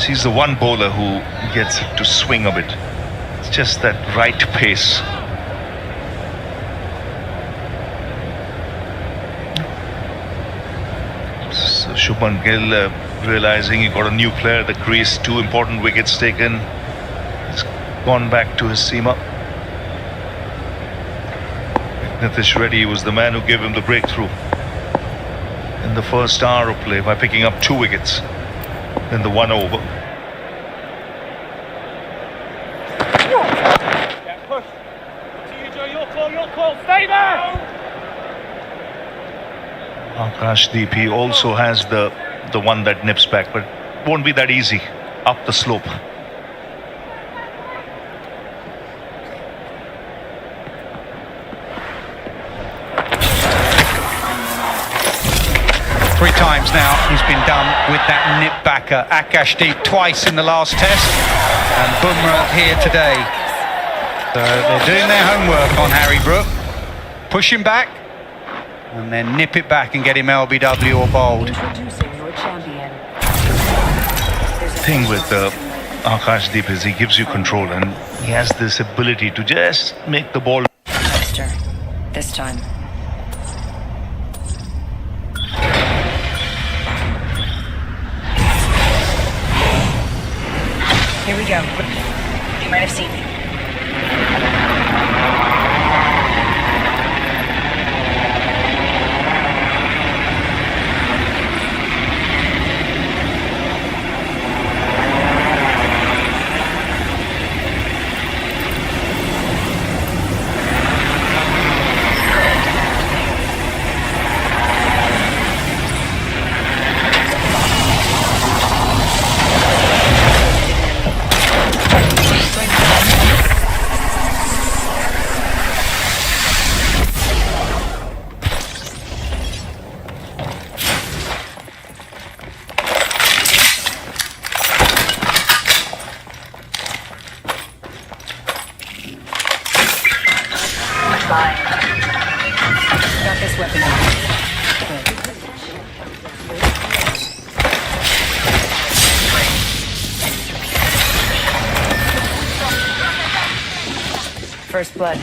He's the one bowler who gets it to swing a bit. It's just that right pace. Shubman Gill realizing he got a new player at the crease, 2 important wickets taken. He's gone back to his seam up. Nitish Reddy was the man who gave him the breakthrough in the first hour of play by picking up 2 wickets in the 1 over. Akashdeep, he also has the one that nips back, but it won't be that easy up the slope. Three times now he's been done with that nip backer. Akashdeep twice in the last test, and Bumrah here today. So they're doing their homework on Harry Brook. Push him back, and then nip it back and get him LBW or bowled. Introducing your champion. The thing with Akashdeep is he gives you control, and he has this ability to just make the ball. Faster. This time. Here we go. You might have seen me. Got this weapon out. Good. First blood.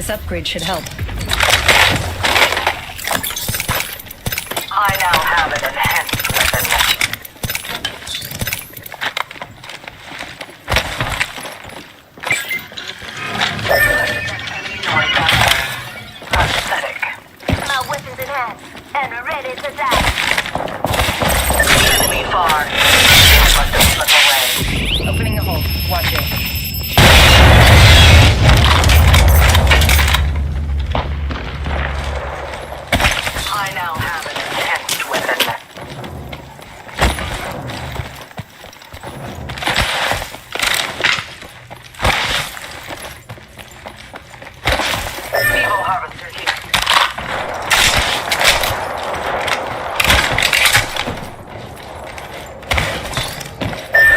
This upgrade should help. I now have an enhanced weapon. Pathetic. My weapons in hand and ready to die. Enemy far. It must have slipped away. Opening a hole. Watch it. I now have an enhanced weapon. Evo harvester here.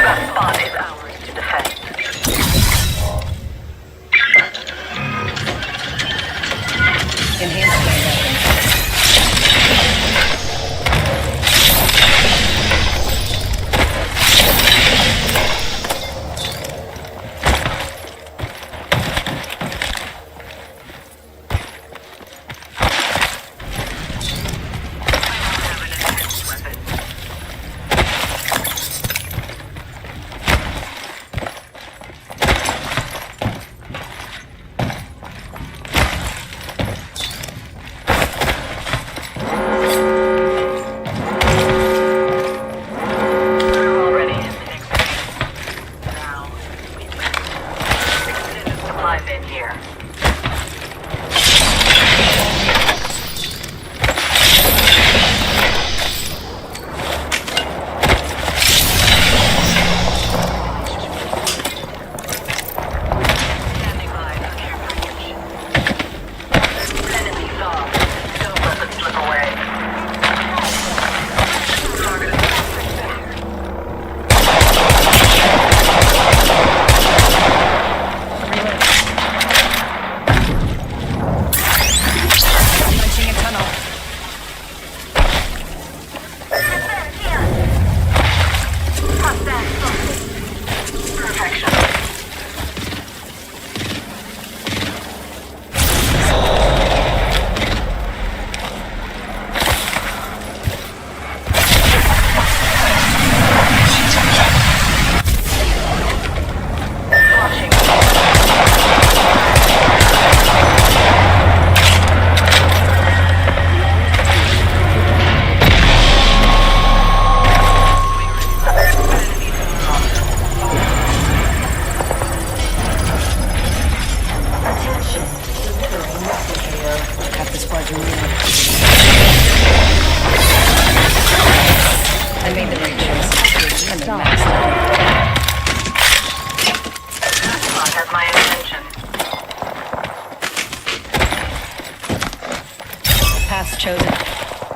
That spot is ours to defend. Enhanced my weapon. Already in the next phase. Now, we extended supply bin here. Standing by for care package. Enemy saw. Don't let them slip away. Target Punching a tunnel. Defense here. Hostile spotted. perfection. Half the squad's remaining. I made the right choice. I'm a master. Spot has my attention. Path chosen.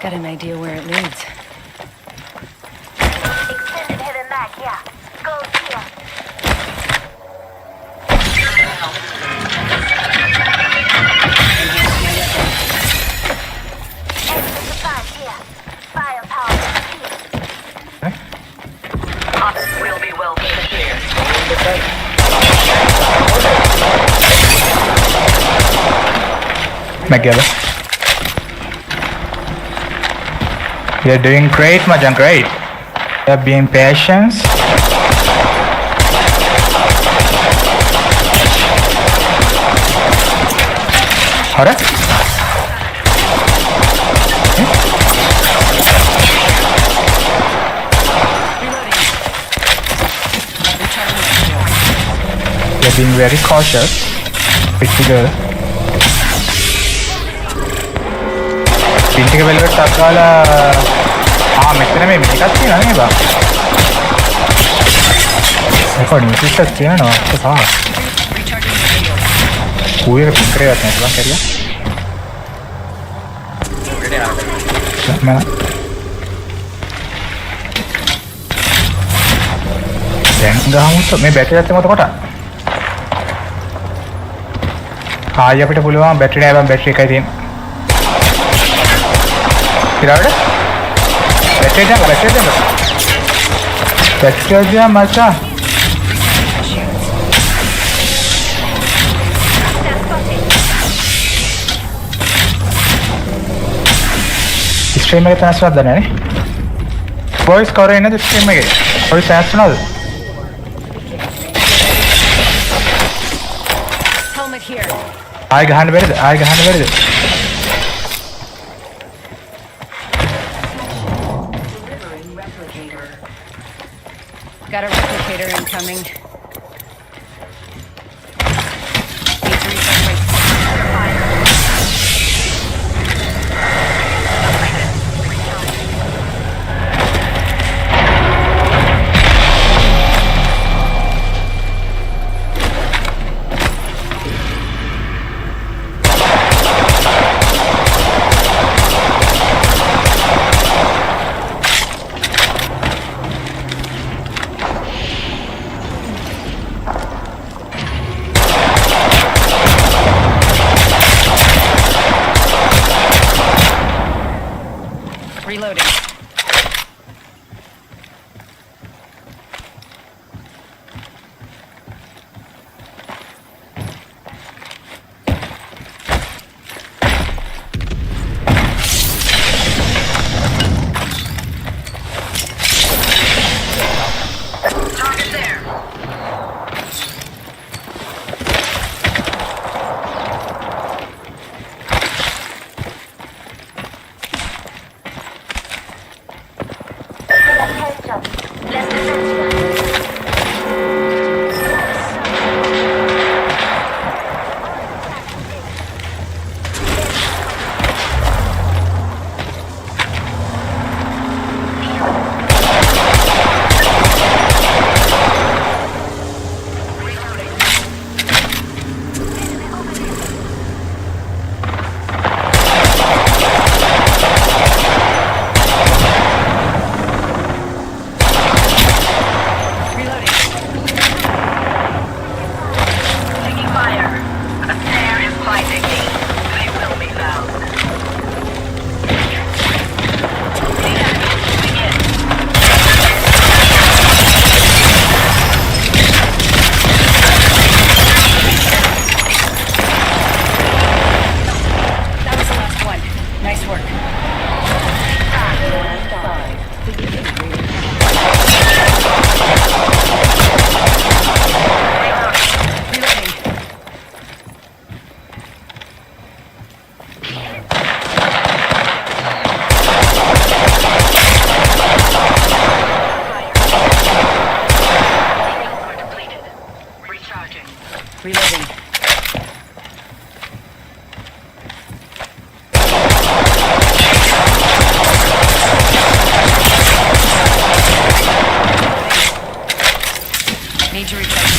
Got an idea where it leads. Extended hidden mag, yeah. Go here. Enemy supply here. Firepower here. We'll be well positioned. Magella. You're doing great, Majan, great. You're being patient. Alright. You're being very cautious. Pretty good. පින්ටික වෙලකට ටක් ගාලා මෙතන මේකක් තියෙනවා නේ බා. Recording system තියෙනවා ඒක තමයි. ඌයේ පින්කරේවත් නැති බං කරියා. දැන් ගහමුත් මේ බැටරි එකත් මත කොට. ආයෙ අපිට පුළුවන් බැටරි නෑ බං බැටරි එකයි තියෙන්නේ. Tirada? Battery aja macha. Stream එක තනස්වත් දන්නේ නේ. වොයිස් කවර් එන්නේ නැද ස්ට්‍රීම් එකේ? වොයිස් ඇස් වෙනවද? Helmet here. ආයෙ ගහන්න බැරිද? Got a replicator incoming. Need to reset my reloading. Target there. Attention. Left defense. Taking fire. A snare is finding me. They will be found. The enemy is moving in. That was the last one. Nice work. Reloading. Shields are depleted. Recharging. Reloading. Need to recharge.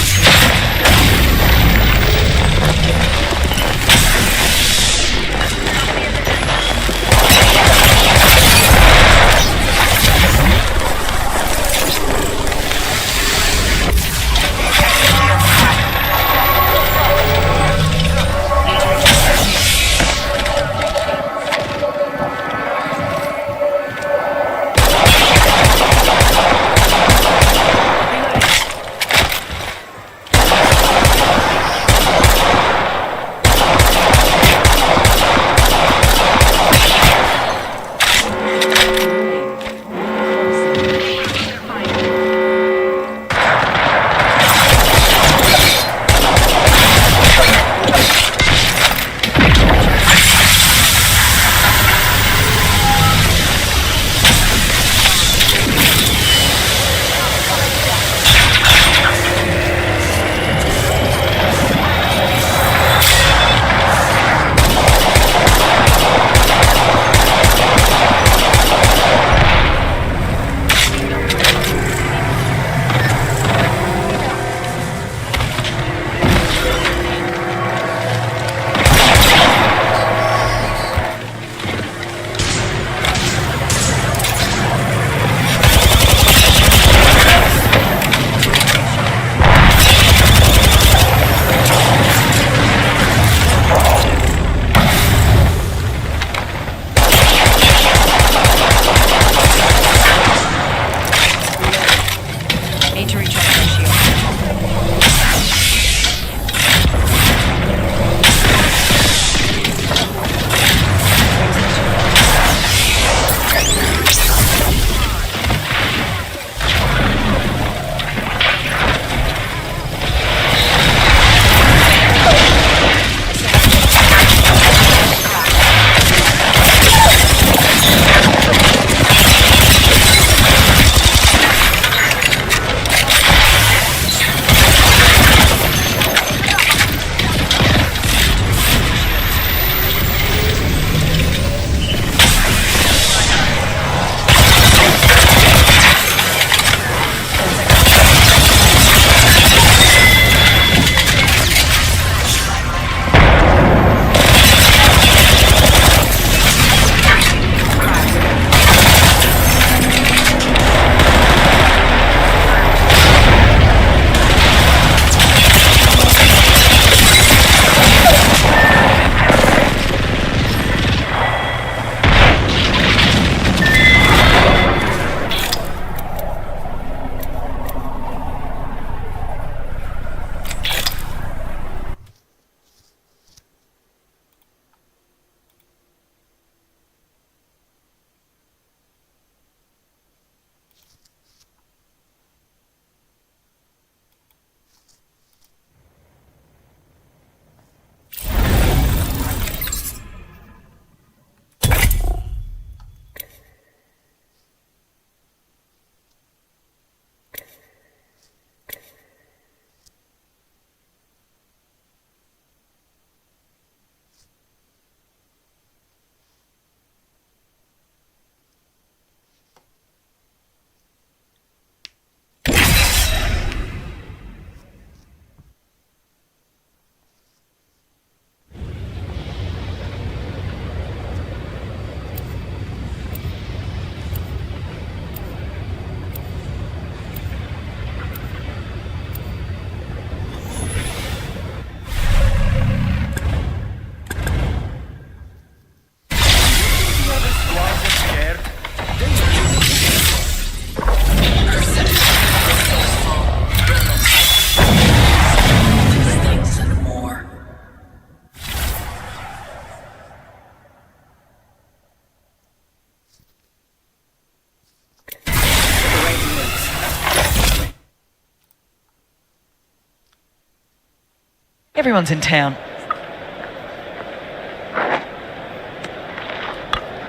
Everyone's in town.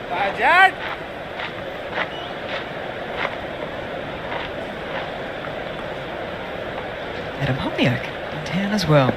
Bye, Dad. Adam Homniak in town as well.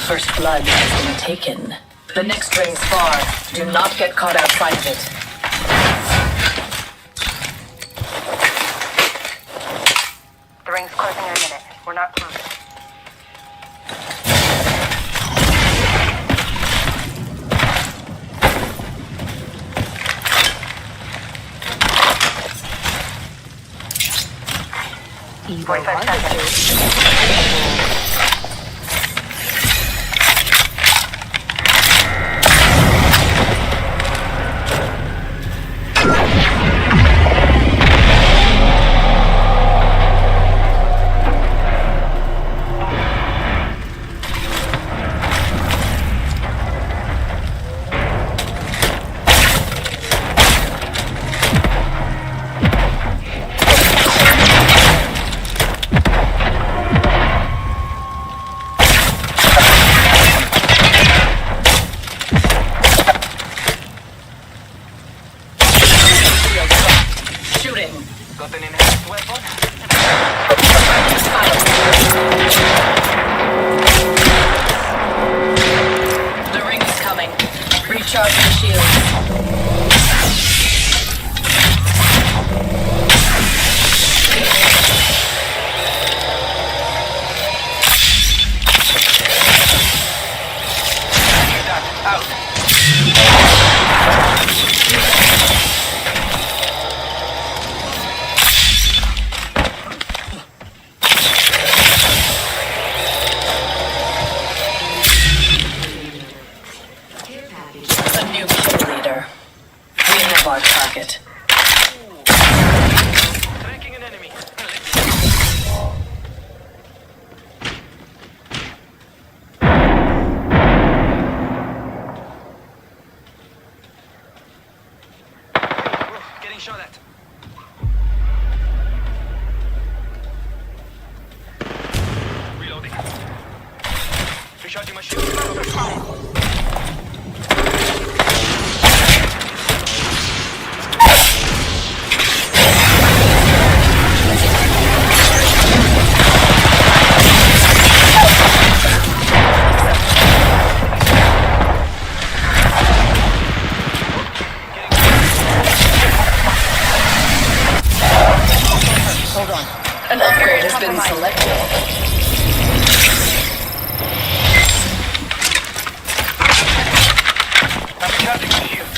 First blood has been taken. The next ring's far. Do not get caught outside of it. The ring's closing in a minute. We're not close. Evo 45 seconds. The ring is coming. Recharge your shields. A new kill leader. We have our target. Tracking an enemy. Getting shot at. Reloading. Recharging my shield. Hold on. An upgrade has been selected. I'm charging my shield.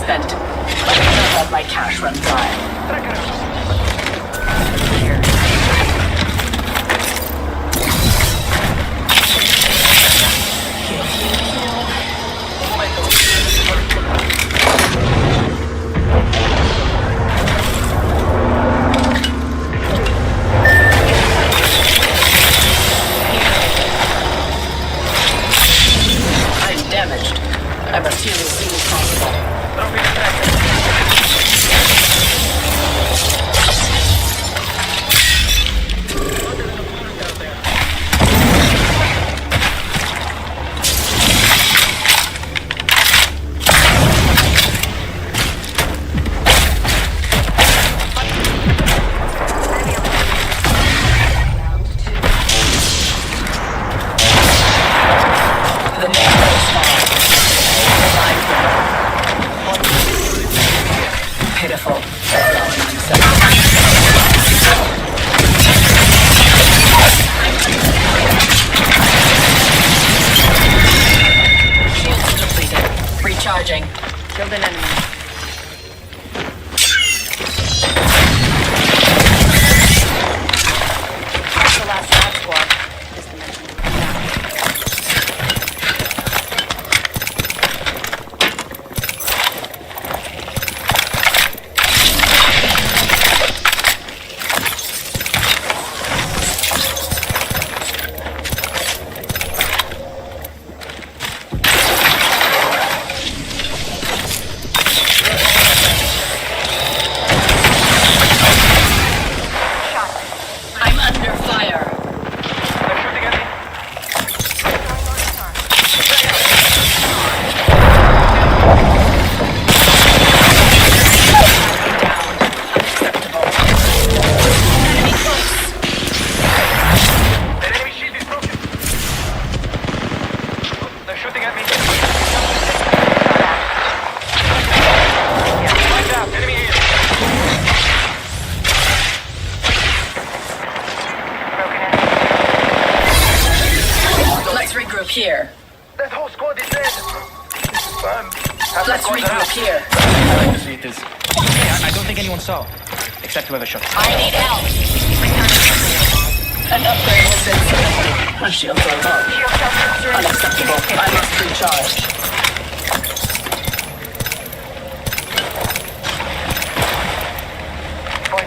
spent. I cannot let my cash run dry. I'm damaged. I must heal as soon as possible. The name is fine. Pitiful. Shields depleted. Recharging. Killed an enemy. That's the last lab squad. Just to mention. I'm under fire. They're shooting at me. The enemy shield is broken. They're shooting at me. Find out. Enemy here. Let's regroup here. That whole squad is dead. Let's regroup here. I like to see this. I don't think anyone saw, except whoever shot. I need help. An upgrade has been selected. My shields are low. Unacceptable. I must recharge.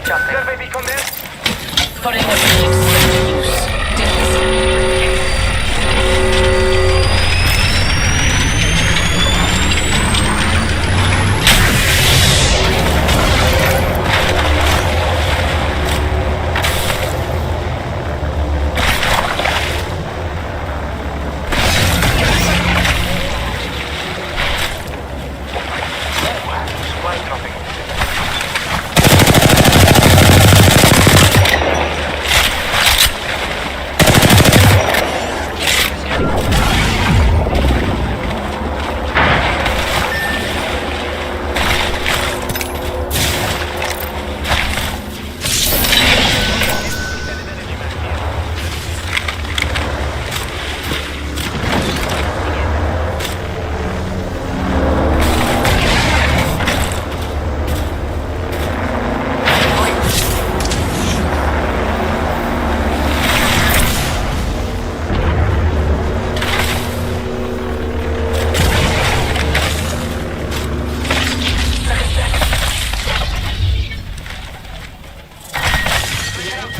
Good baby, come there. Putting the reliefs to use.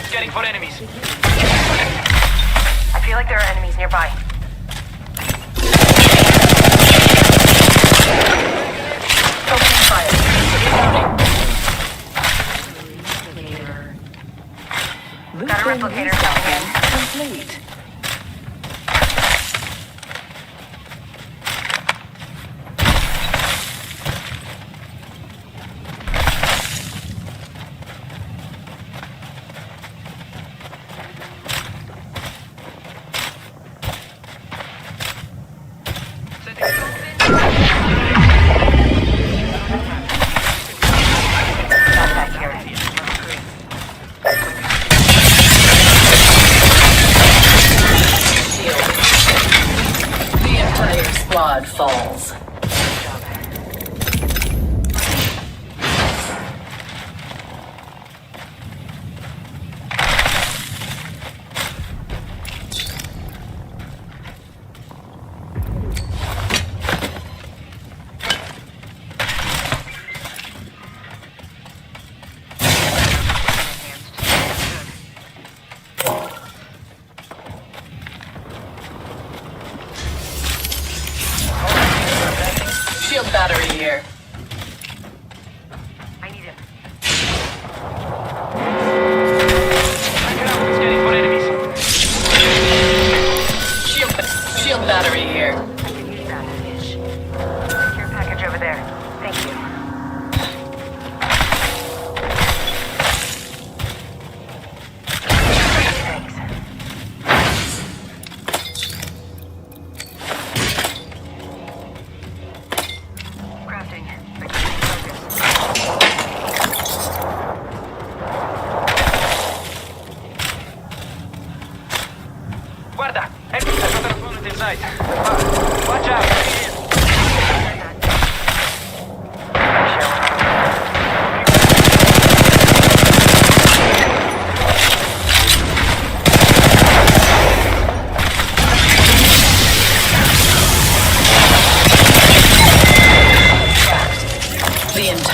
Scanning for enemies. I feel like there are enemies nearby. Opening fire. Reloading. Got a replicator coming in. Complete. The entire squad falls.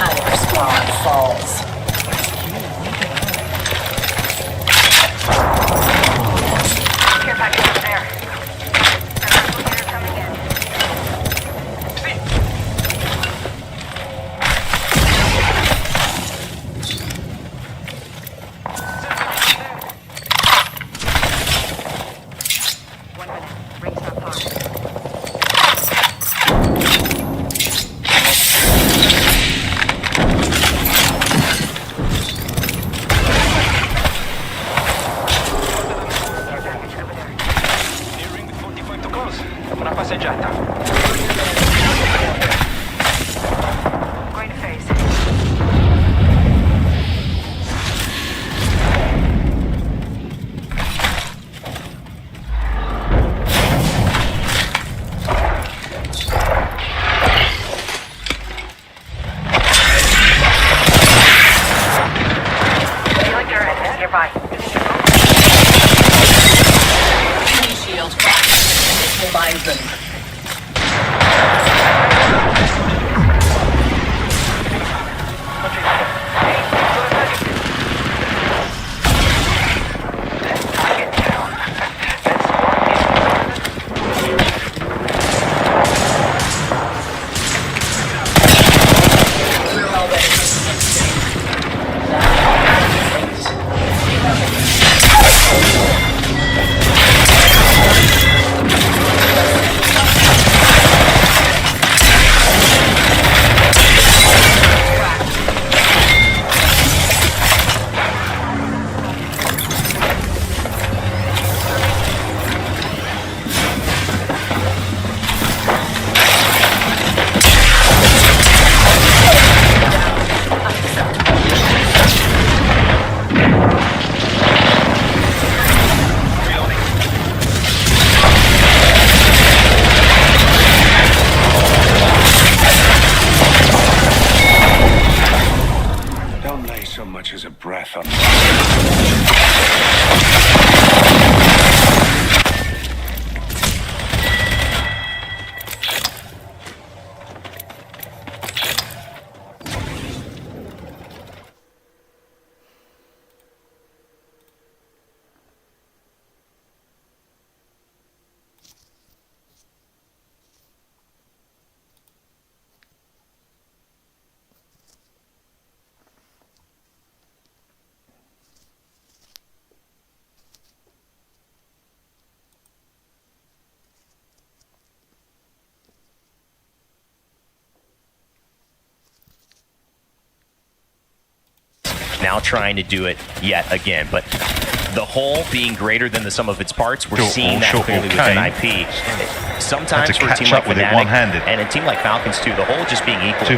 Havoc Squad falls. Care package over there. Replicator coming in. Una passeggiata. Going to phase. Feeling your enemies nearby. Enemy shield cracked. Neutralize them. Don't lay so much as a breath on Now trying to do it yet again, but the whole being greater than the sum of its parts, we're seeing that clearly with an IP. Sometimes for a team like Fnatic and a team like Falcons too, the whole just being equal to